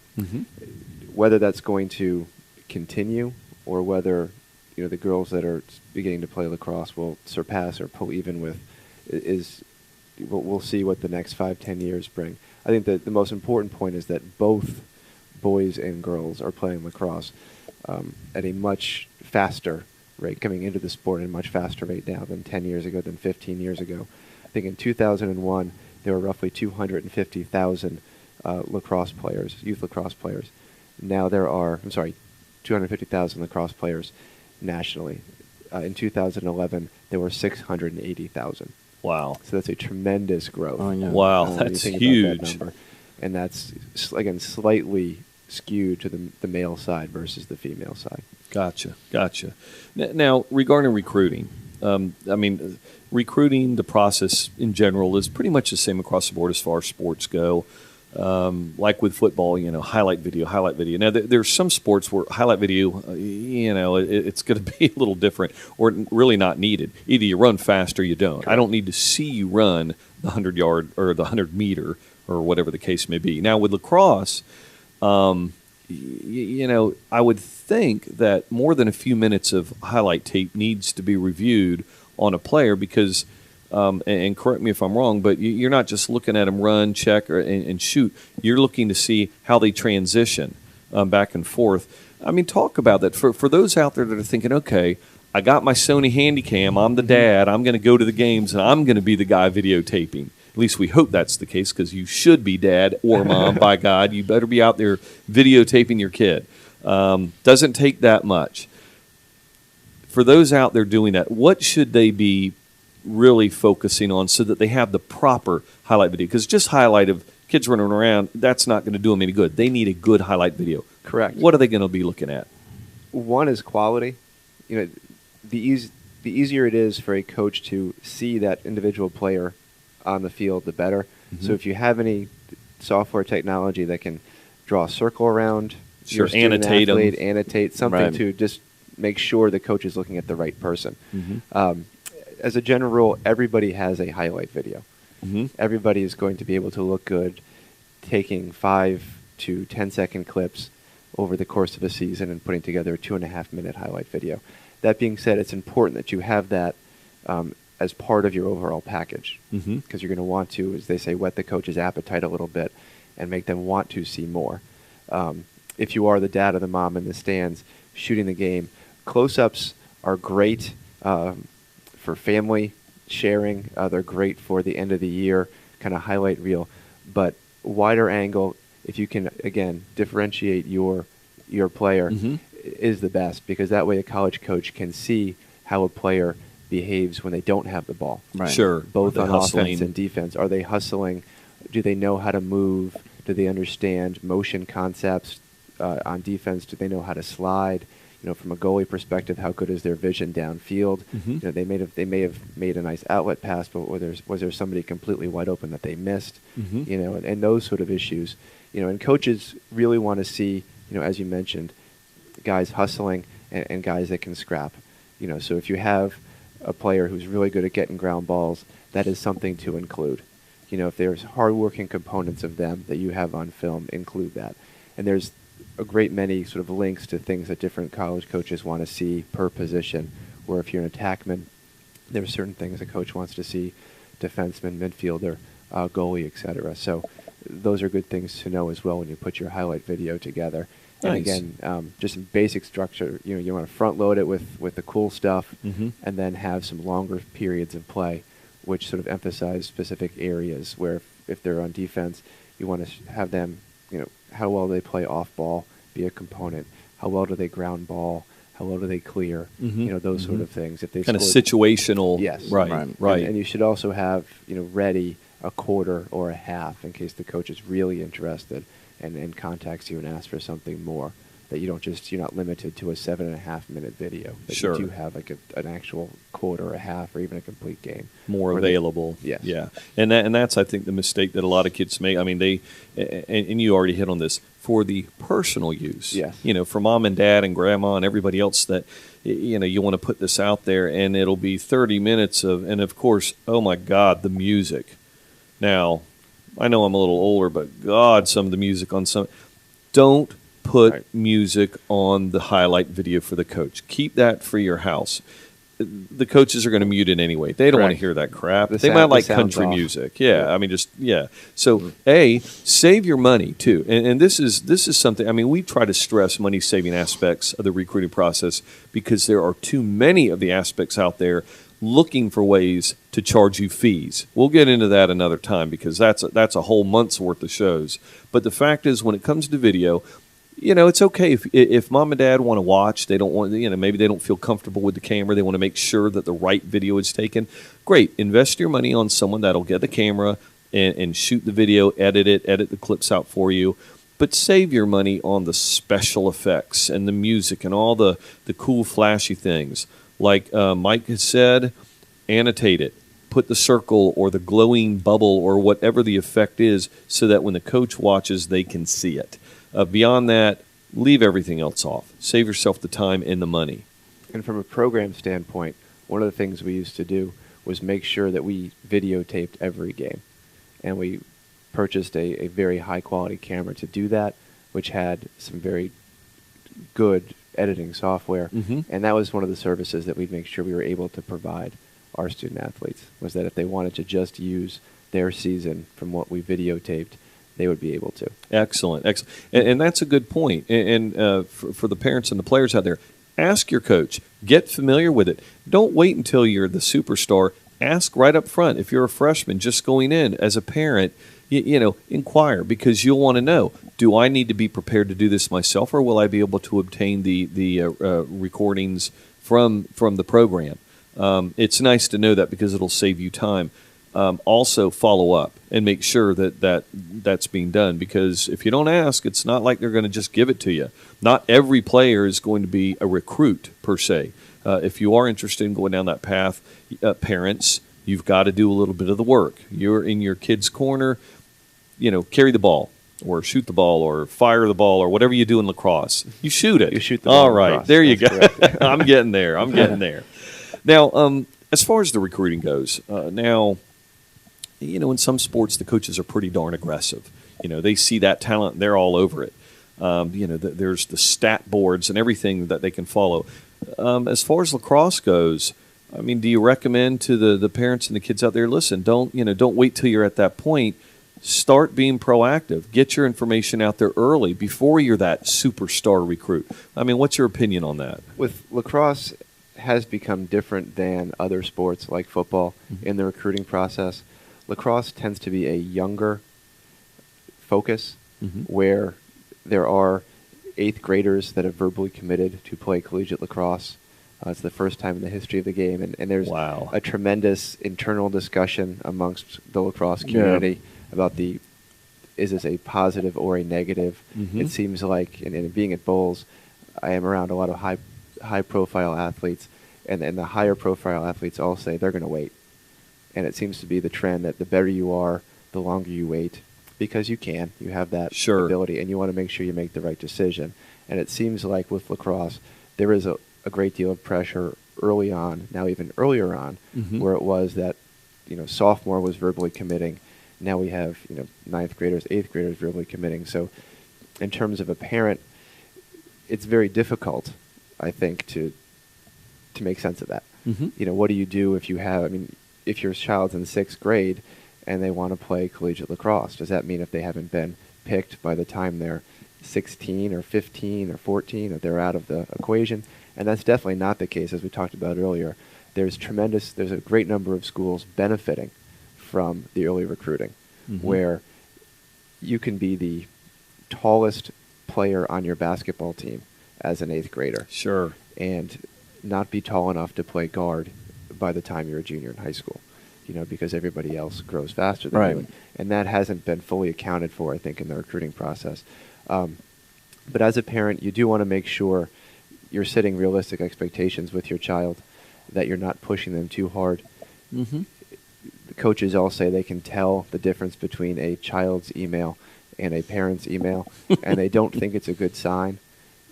Whether that's going to continue or whether the girls that are beginning to play lacrosse will surpass or pull even with we'll see what the next 5-10 years bring. I think that the most important point is that both boys and girls are playing lacrosse at a much faster rate, coming into the sport at a much faster rate now than 10 years ago, than 15 years ago. I think in 2001 there were roughly 250,000 lacrosse players, youth lacrosse players. Now there are, 250,000 lacrosse players nationally. In 2011, there were 680,000.
Wow.
So that's a tremendous growth.
Oh, yeah. Wow, that's huge.
That number. And that's, again, slightly skewed to the male side versus the female side.
Gotcha. Now, regarding recruiting, recruiting, the process in general is pretty much the same across the board as far as sports go. Like with football, highlight video. Now, there's some sports where highlight video, it's going to be a little different or really not needed. Either you run fast or you don't. I don't need to see you run the 100-yard or the 100-meter or whatever the case may be. Now, with lacrosse, I would think that more than a few minutes of highlight tape needs to be reviewed on a player because and correct me if I'm wrong, but you're not just looking at them run, check, and shoot. You're looking to see how they transition back and forth. I mean, talk about that. For those out there that are thinking, okay, I got my Sony Handycam, I'm the dad, I'm going to go to the games, and I'm going to be the guy videotaping. At least we hope that's the case because you should be dad or mom, by God. You better be out there videotaping your kid. Doesn't take that much. For those out there doing that, what should they be really focusing on so that they have the proper highlight video? Because just highlight of kids running around, that's not going to do them any good. They need a good highlight video.
Correct.
What are they going to be looking at?
One is quality. The easier it is for a coach to see that individual player on the field, the better. So if you have any software technology that can draw a circle around your student athlete, annotate something to just make sure the coach is looking at the right person. As a general rule, everybody has a highlight video. Everybody is going to be able to look good taking 5 to 10-second clips over the course of a season and putting together a 2.5-minute highlight video. That being said, it's important that you have that as part of your overall package because you're going to want to, as they say, whet the coach's appetite a little bit and make them want to see more. If you are the dad or the mom in the stands shooting the game, close-ups are great for family sharing. They're great for the end of the year kind of highlight reel. But wider angle, if you can, again, differentiate your player, is the best because that way a college coach can see how a player behaves when they don't have the ball.
Right. Sure.
Both on offense and defense. Are they hustling? Do they know how to move? Do they understand motion concepts? On defense, do they know how to slide? From a goalie perspective, how good is their vision downfield? They may have made a nice outlet pass, but was there somebody completely wide open that they missed? And those sort of issues. And coaches really want to see, as you mentioned, guys hustling and guys that can scrap. So if you have a player who's really good at getting ground balls, that is something to include. If there's hardworking components of them that you have on film, include that. And there's a great many sort of links to things that different college coaches want to see per position, where if you're an attackman, there are certain things a coach wants to see, defenseman, midfielder, goalie, etc. So those are good things to know as well when you put your highlight video together.
Nice.
And again, just some basic structure. You want to front load it with the cool stuff and then have some longer periods of play, which sort of emphasize specific areas where if they're on defense, you want to have them, how well they play off ball be a component. How well do they ground ball? How well do they clear? Those sort of things. If they
kind of situational.
Yes.
Right.
And you should also have, ready a quarter or a half in case the coach is really interested and contacts you and asks for something more. that you're not limited to a 7.5-minute video. That
Sure.
you do have like an actual quarter, or a half, or even a complete game.
More
Or
available.
Yes.
Yeah. And that's, I think, the mistake that a lot of kids make. I mean, and you already hit on this, for the personal use.
Yes.
For mom and dad and grandma and everybody else that, you want to put this out there, and it'll be 30 minutes and of course, oh my God, the music. Now, I know I'm a little older, but God, some of the music on some. Don't put
Right.
music on the highlight video for the coach. Keep that for your house. The coaches are going to mute it anyway. They don't want to
Correct.
hear that crap.
The
They
sound-
might
the
like
sound's
country
off.
music. Yeah,
Yeah.
I mean, So, save your money too. And this is something. I mean, we try to stress money saving aspects of the recruiting process because there are too many of the aspects out there looking for ways to charge you fees. We'll get into that another time because that's a whole month's worth of shows. But the fact is, when it comes to video, it's okay if mom and dad want to watch. They don't want, maybe they don't feel comfortable with the camera. They want to make sure that the right video is taken. Great. Invest your money on someone that'll get the camera and shoot the video, edit the clips out for you. But save your money on the special effects and the music and all the cool, flashy things. Like Mike has said, annotate it. Put the circle or the glowing bubble or whatever the effect is so that when the coach watches, they can see it. Beyond that, leave everything else off. Save yourself the time and the money.
And from a program standpoint, one of the things we used to do was make sure that we videotaped every game. And we purchased a very high-quality camera to do that, which had some very good editing software.
Mhm.
And that was one of the services that we'd make sure we were able to provide our student-athletes, was that if they wanted to just use their season from what we videotaped, they would be able to.
Excellent. And that's a good point. And for the parents and the players out there, ask your coach. Get familiar with it. Don't wait until you're the superstar. Ask right up front. If you're a freshman just going in as a parent, inquire because you'll want to know, do I need to be prepared to do this myself or will I be able to obtain the recordings from the program? It's nice to know that because it'll save you time. Also follow up and make sure that's being done because if you don't ask, it's not like they're going to just give it to you. Not every player is going to be a recruit per se. If you are interested in going down that path, parents, you've got to do a little bit of the work. You're in your kid's corner, carry the ball or shoot the ball or fire the ball or whatever you do in lacrosse. You shoot it.
You shoot the ball
All
in
right,
lacrosse.
there you go.
That's
I'm getting there. Now, as far as the recruiting goes, in some sports, the coaches are pretty darn aggressive. They see that talent, they're all over it. There's the stat boards and everything that they can follow. As far as lacrosse goes, I mean, do you recommend to the parents and the kids out there, listen, don't wait till you're at that point. Start being proactive. Get your information out there early before you're that superstar recruit. I mean, what's your opinion on that?
With lacrosse has become different than other sports like football in the recruiting process. Lacrosse tends to be a younger focus where there are 8th graders that have verbally committed to play collegiate lacrosse. It's the first time in the history of the game, and there's
Wow.
a tremendous internal discussion amongst the lacrosse community about is this a positive or a negative? It seems like, and being at Bowles, I am around a lot of high-profile athletes, and the higher-profile athletes all say they're going to wait. And it seems to be the trend that the better you are, the longer you wait, because you have that ability, and you want to make sure you make the right decision. And it seems like with lacrosse, there is a great deal of pressure early on, now even earlier on, where it was that, sophomore was verbally committing. Now we have, 9th graders, 8th graders verbally committing. So in terms of a parent, it's very difficult, I think, to make sense of that. What do you do if if your child's in 6th grade and they want to play collegiate lacrosse? Does that mean if they haven't been picked by the time they're 16 or 15 or 14 that they're out of the equation? And that's definitely not the case, as we talked about earlier. There's a great number of schools benefiting from the early recruiting, where you can be the tallest player on your basketball team as an 8th grader.
Sure.
And not be tall enough to play guard by the time you're a junior in high school, because everybody else grows faster than you. And that hasn't been fully accounted for, I think, in the recruiting process. But as a parent, you do want to make sure you're setting realistic expectations with your child, that you're not pushing them too hard.
Mm-hmm.
The coaches all say they can tell the difference between a child's email and a parent's email, and they don't think it's a good sign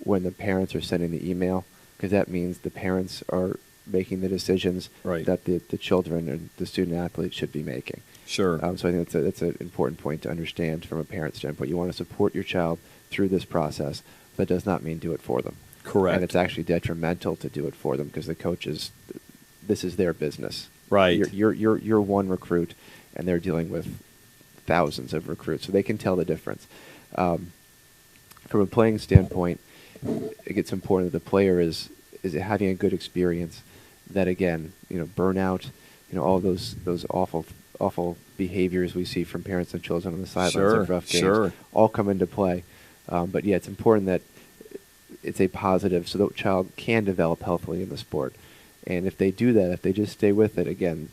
when the parents are sending the email, because that means the parents are making the decisions
Right.
that the children and the student athletes should be making.
Sure.
So I think that's an important point to understand from a parent standpoint. You want to support your child through this process. That does not mean do it for them.
Correct.
And it's actually detrimental to do it for them, because the coaches, this is their business.
Right.
You're one recruit, and they're dealing with thousands of recruits, so they can tell the difference. From a playing standpoint, it's important that the player is having a good experience. That again, burnout, all those awful behaviors we see from parents and children on the sidelines of rough games all come into play. But yeah, it's important that it's a positive, so the child can develop healthily in the sport. And if they do that, if they just stay with it, again,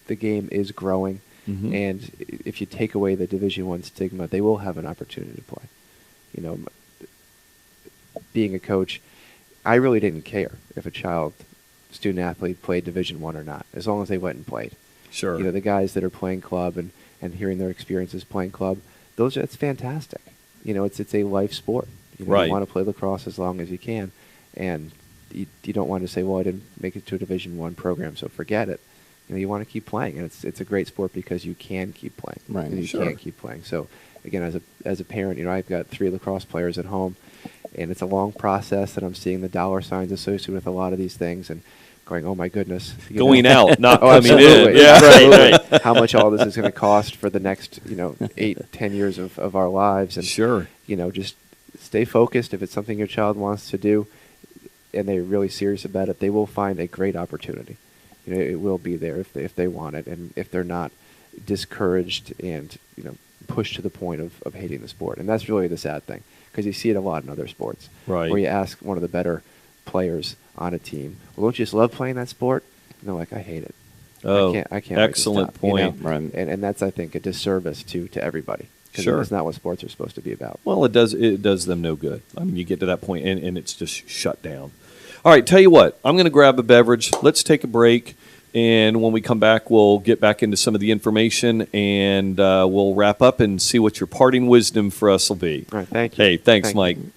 the game is growing.
Mm-hmm.
And if you take away the Division I stigma, they will have an opportunity to play. Being a coach, I really didn't care if a student athlete played Division I or not, as long as they went and played.
Sure.
The guys that are playing club and hearing their experiences playing club, that's fantastic. It's a life sport.
Right.
You want to play lacrosse as long as you can, and you don't want to say, well, I didn't make it to a Division I program, so forget it. You want to keep playing, and it's a great sport because you can keep playing.
Right.
And you
Sure.
can't keep playing. So again, as a parent, I've got 3 lacrosse players at home, and it's a long process, and I'm seeing the dollar signs associated with a lot of these things, and going, oh my goodness.
Going out, not coming in.
Absolutely.
Yeah,
Absolutely.
right.
How much all this is going to cost for the next 8-10 years of our lives, and
Sure.
just stay focused. If it's something your child wants to do and they're really serious about it, they will find a great opportunity. It will be there if they want it, and if they're not discouraged and pushed to the point of hating the sport. And that's really the sad thing, because you see it a lot in other sports.
Right.
Where you ask one of the better players on a team, well, don't you just love playing that sport? And they're like, I hate it.
Oh,
I can't
excellent
wait to stop,
point.
Right.
And that's, I think, a disservice to everybody. Because
Sure.
that's not what sports are supposed to be about.
Well, it does them no good. I mean, you get to that point and it's just shut down. All right, tell you what, I'm going to grab a beverage. Let's take a break, and when we come back, we'll get back into some of the information, and we'll wrap up and see what your parting wisdom for us will be.
All right, thank you.
Hey, thanks,
Thank
Mike.
you.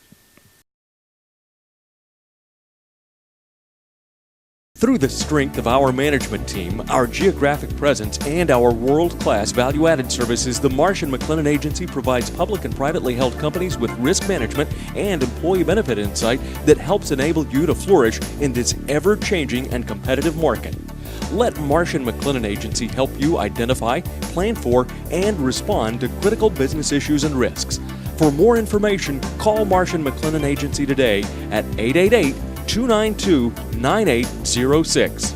Through the strength of our management team, our geographic presence, and our world-class value-added services, the Marsh & McLennan Agency provides public and privately held companies with risk management and employee benefit insight that helps enable you to flourish in this ever-changing and competitive market. Let Marsh & McLennan Agency help you identify, plan for, and respond to critical business issues and risks. For more information, call Marsh & McLennan Agency today at 888-292-9806.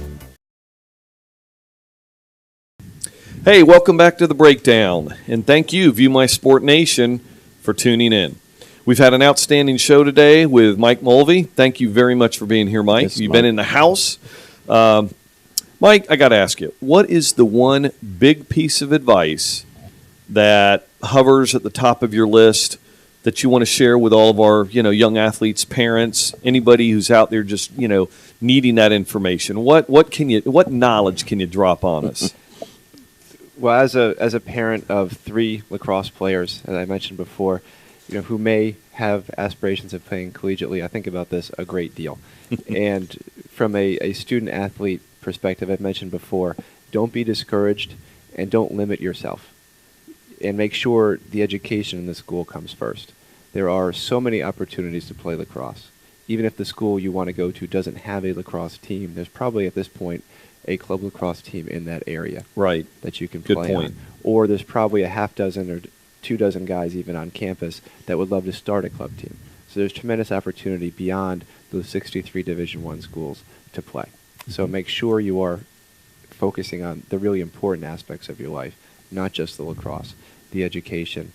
Hey, welcome back to the Breakdown, and thank you, View My Sport Nation, for tuning in. We've had an outstanding show today with Mike Mulvey. Thank you very much for being here, Mike.
Yes,
You've
Mike.
been in the house. Mike, I got to ask you, what is the one big piece of advice that hovers at the top of your list that you want to share with all of our, young athletes, parents, anybody who's out there just, needing that information? What knowledge can you drop on us?
Well, as a parent of 3 lacrosse players, as I mentioned before, who may have aspirations of playing collegiately, I think about this a great deal. And from a student athlete perspective, I've mentioned before, don't be discouraged and don't limit yourself. And make sure the education in the school comes first. There are so many opportunities to play lacrosse. Even if the school you want to go to doesn't have a lacrosse team, there's probably at this point a club lacrosse team in that area.
Right.
That you can
Good
play
point.
on. Or there's probably a half dozen or 24 guys even on campus that would love to start a club team. So there's tremendous opportunity beyond those 63 Division I schools to play. So make sure you are focusing on the really important aspects of your life, not just the lacrosse, the education,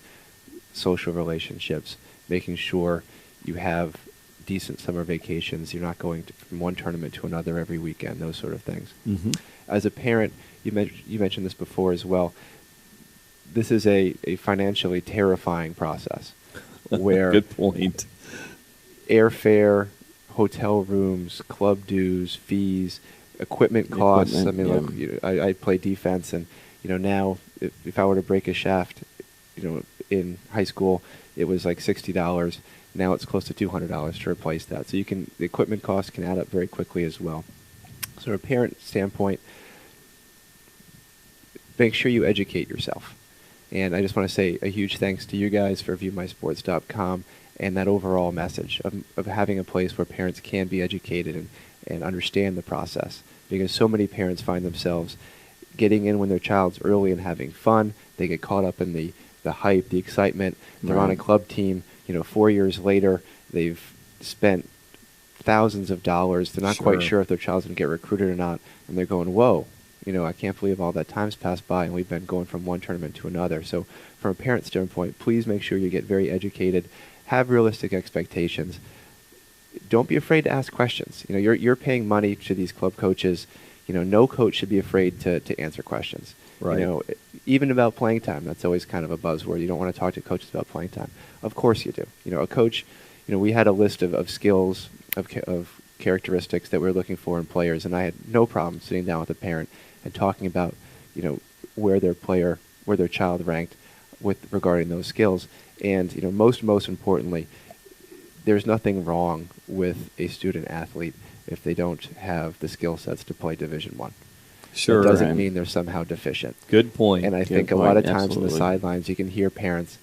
social relationships, making sure you have decent summer vacations, you're not going from one tournament to another every weekend, those sort of things.
Mm-hmm.
As a parent, you mentioned this before as well, this is a financially terrifying process. where
Good point.
airfare, hotel rooms, club dues, fees, equipment costs. I mean, look, I play defense, and now if I were to break a shaft, in high school, it was like $60. Now it's close to $200 to replace that. So the equipment costs can add up very quickly as well. So from a parent standpoint, make sure you educate yourself. And I just want to say a huge thanks to you guys for viewmysports.com and that overall message of having a place where parents can be educated and understand the process. Because so many parents find themselves getting in when their child's early and having fun. They get caught up in the hype, the excitement. They're on a club team. 4 years later, they've spent thousands of dollars. They're not quite sure if their child's going to get recruited or not. And they're going, whoa, I can't believe all that time's passed by, and we've been going from one tournament to another. So from a parent standpoint, please make sure you get very educated, have realistic expectations. Don't be afraid to ask questions. You're paying money to these club coaches. No coach should be afraid to answer questions.
Right.
Even about playing time, that's always kind of a buzzword. You don't want to talk to coaches about playing time. Of course you do. A coach, we had a list of skills, of characteristics that we were looking for in players, and I had no problem sitting down with a parent and talking about, where their child ranked regarding those skills. And, most importantly, there's nothing wrong with a student athlete if they don't have the skill sets to play Division I.
Sure.
It doesn't mean they're somehow deficient.
Good point.
And I think a lot of times on the sidelines you can hear parents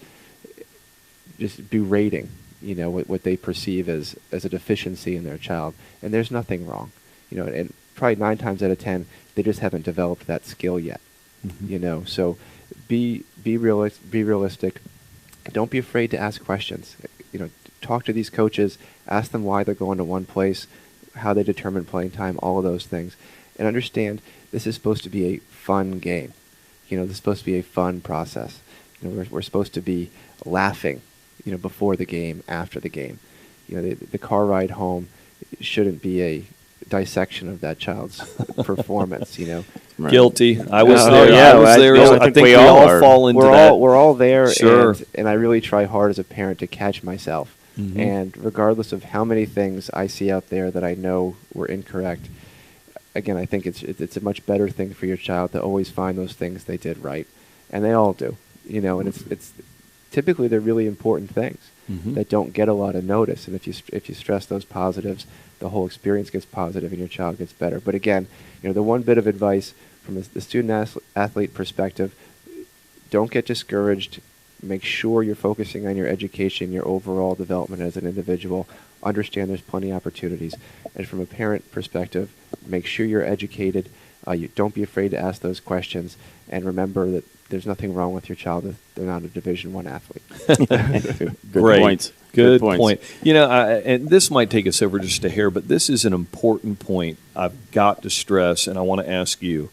just berating, what they perceive as a deficiency in their child. And there's nothing wrong. And probably 9 times out of 10, they just haven't developed that skill yet.
Mm-hmm.
So be realistic. Don't be afraid to ask questions. Talk to these coaches, ask them why they're going to one place, how they determine playing time, all of those things. And understand this is supposed to be a fun game. This is supposed to be a fun process. We're supposed to be laughing, before the game, after the game. The car ride home shouldn't be a dissection of that child's performance.
Right. Guilty. I was there.
Yeah,
I was there. I think we all fall into that.
We're all there.
Sure.
And I really try hard as a parent to catch myself.
Mm-hmm.
And regardless of how many things I see out there that I know were incorrect, again, I think it's a much better thing for your child to always find those things they did right, and they all do. And it's typically they're really important things that don't get a lot of notice. And if you stress those positives, the whole experience gets positive and your child gets better. But again, the one bit of advice from the student athlete perspective: don't get discouraged. Make sure you're focusing on your education, your overall development as an individual. Understand there's plenty of opportunities. And from a parent perspective, make sure you're educated. You don't be afraid to ask those questions. And remember that there's nothing wrong with your child if they're not a Division I athlete.
Great.
Points.
Good
points.
point. And this might take us over just a hair, but this is an important point I've got to stress, and I want to ask you.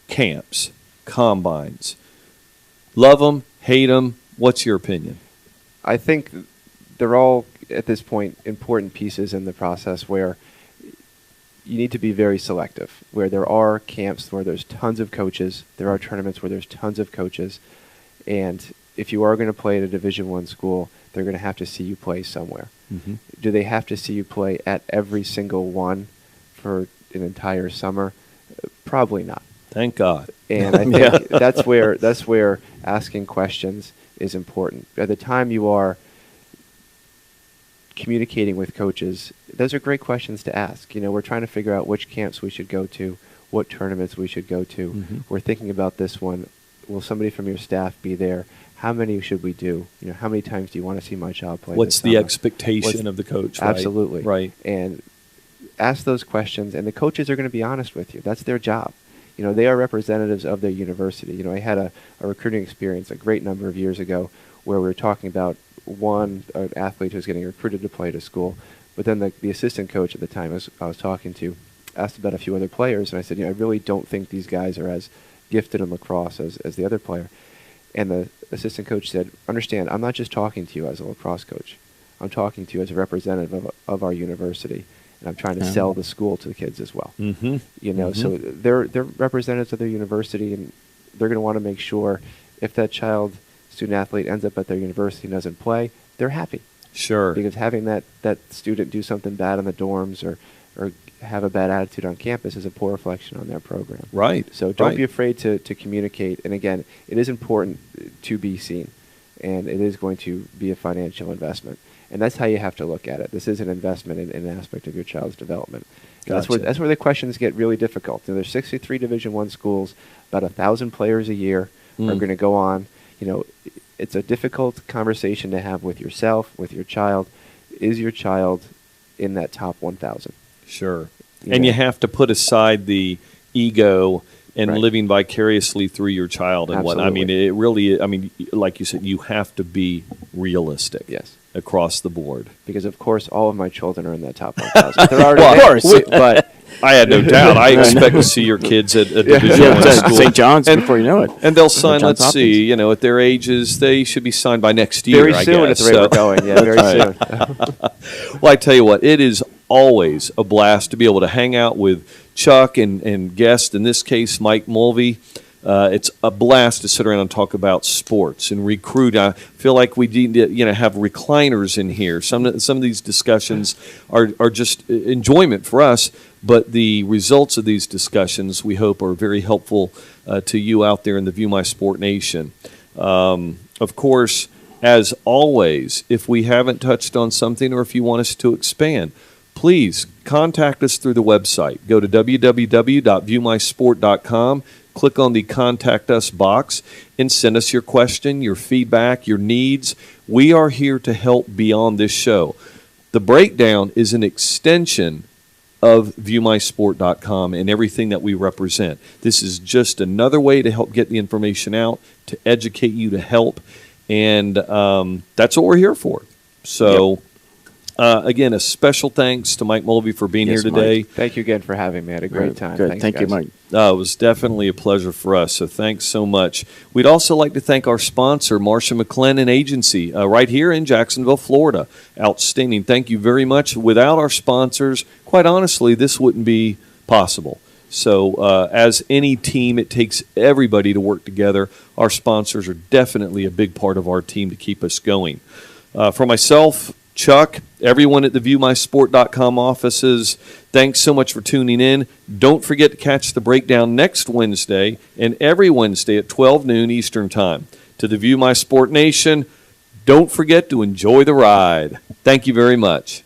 Camps, combines, love them, hate them. What's your opinion?
I think they're all, at this point, important pieces in the process where you need to be very selective, where there are camps where there's tons of coaches, there are tournaments where there's tons of coaches, and if you are going to play at a Division I school, they're going to have to see you play somewhere.
Mm-hmm.
Do they have to see you play at every single one for an entire summer? Probably not.
Thank God.
And I think that's where asking questions is important. By the time you are communicating with coaches, those are great questions to ask. We're trying to figure out which camps we should go to, what tournaments we should go to.
Mm-hmm.
We're thinking about this one. Will somebody from your staff be there? How many should we do? How many times do you want to see my child play?
What's the expectation of the coach? Right?
Absolutely.
Right.
And ask those questions, and the coaches are going to be honest with you. That's their job. They are representatives of their university. I had a recruiting experience a great number of years ago where we were talking about an athlete who was getting recruited to play at a school, but then the assistant coach at the time I was talking to asked about a few other players, and I said, I really don't think these guys are as gifted in lacrosse as the other player. And the assistant coach said, understand, I'm not just talking to you as a lacrosse coach. I'm talking to you as a representative of our university. And I'm trying to sell the school to the kids as well.
Mm-hmm.
So they're representatives of their university, and they're going to want to make sure if that student athlete ends up at their university and doesn't play, they're happy.
Sure.
Because having that student do something bad in the dorms or have a bad attitude on campus is a poor reflection on their program.
Right.
So don't
right.
be afraid to communicate. And again, it is important to be seen, and it is going to be a financial investment. And that's how you have to look at it. This is an investment in an aspect of your child's development.
Gotcha.
That's where the questions get really difficult. There's 63 Division I schools, about 1,000 players a year are going to go on. It's a difficult conversation to have with yourself, with your child. Is your child in that top 1,000?
Sure. And you have to put aside the ego and
Right.
living vicariously through your child and what. I mean,
Absolutely.
it really, like you said, you have to be realistic.
Yes.
Across the board.
Because, of course, all of my children are in that top 1,000. They're already
Well,
there,
of course.
but
I had no doubt. I expect to see your kids at Division I school.
St. John's before you know it.
And they'll sign,
Johns
let's see, at their ages, they should be signed by next year,
very
I
soon
guess.
at the rate we're going. Yeah, very soon.
Well, I tell you what, it is always a blast to be able to hang out with Chuck and guest, in this case, Mike Mulvey. It's a blast to sit around and talk about sports and recruit. I feel like we need to, have recliners in here. Some of these discussions are just enjoyment for us, but the results of these discussions we hope are very helpful to you out there in the View My Sport Nation. Of course, as always, if we haven't touched on something or if you want us to expand, please contact us through the website. Go to www.viewmysport.com. Click on the Contact Us box and send us your question, your feedback, your needs. We are here to help beyond this show. The Breakdown is an extension of viewmysport.com and everything that we represent. This is just another way to help get the information out, to educate you, to help, and that's what we're here for. So, again, a special thanks to Mike Mulvey for being here today.
Mike, thank you again for having me. I had a great time.
Good.
Thanks,
Thank you,
guys.
Mike.
It was definitely a pleasure for us, so thanks so much. We'd also like to thank our sponsor, Marcia McLennan Agency, right here in Jacksonville, Florida. Outstanding. Thank you very much. Without our sponsors, quite honestly, this wouldn't be possible. So as any team, it takes everybody to work together. Our sponsors are definitely a big part of our team to keep us going. For myself, Chuck, everyone at the ViewMySport.com offices, thanks so much for tuning in. Don't forget to catch the Breakdown next Wednesday and every Wednesday at 12 noon Eastern Time. To the View My Sport Nation, don't forget to enjoy the ride. Thank you very much.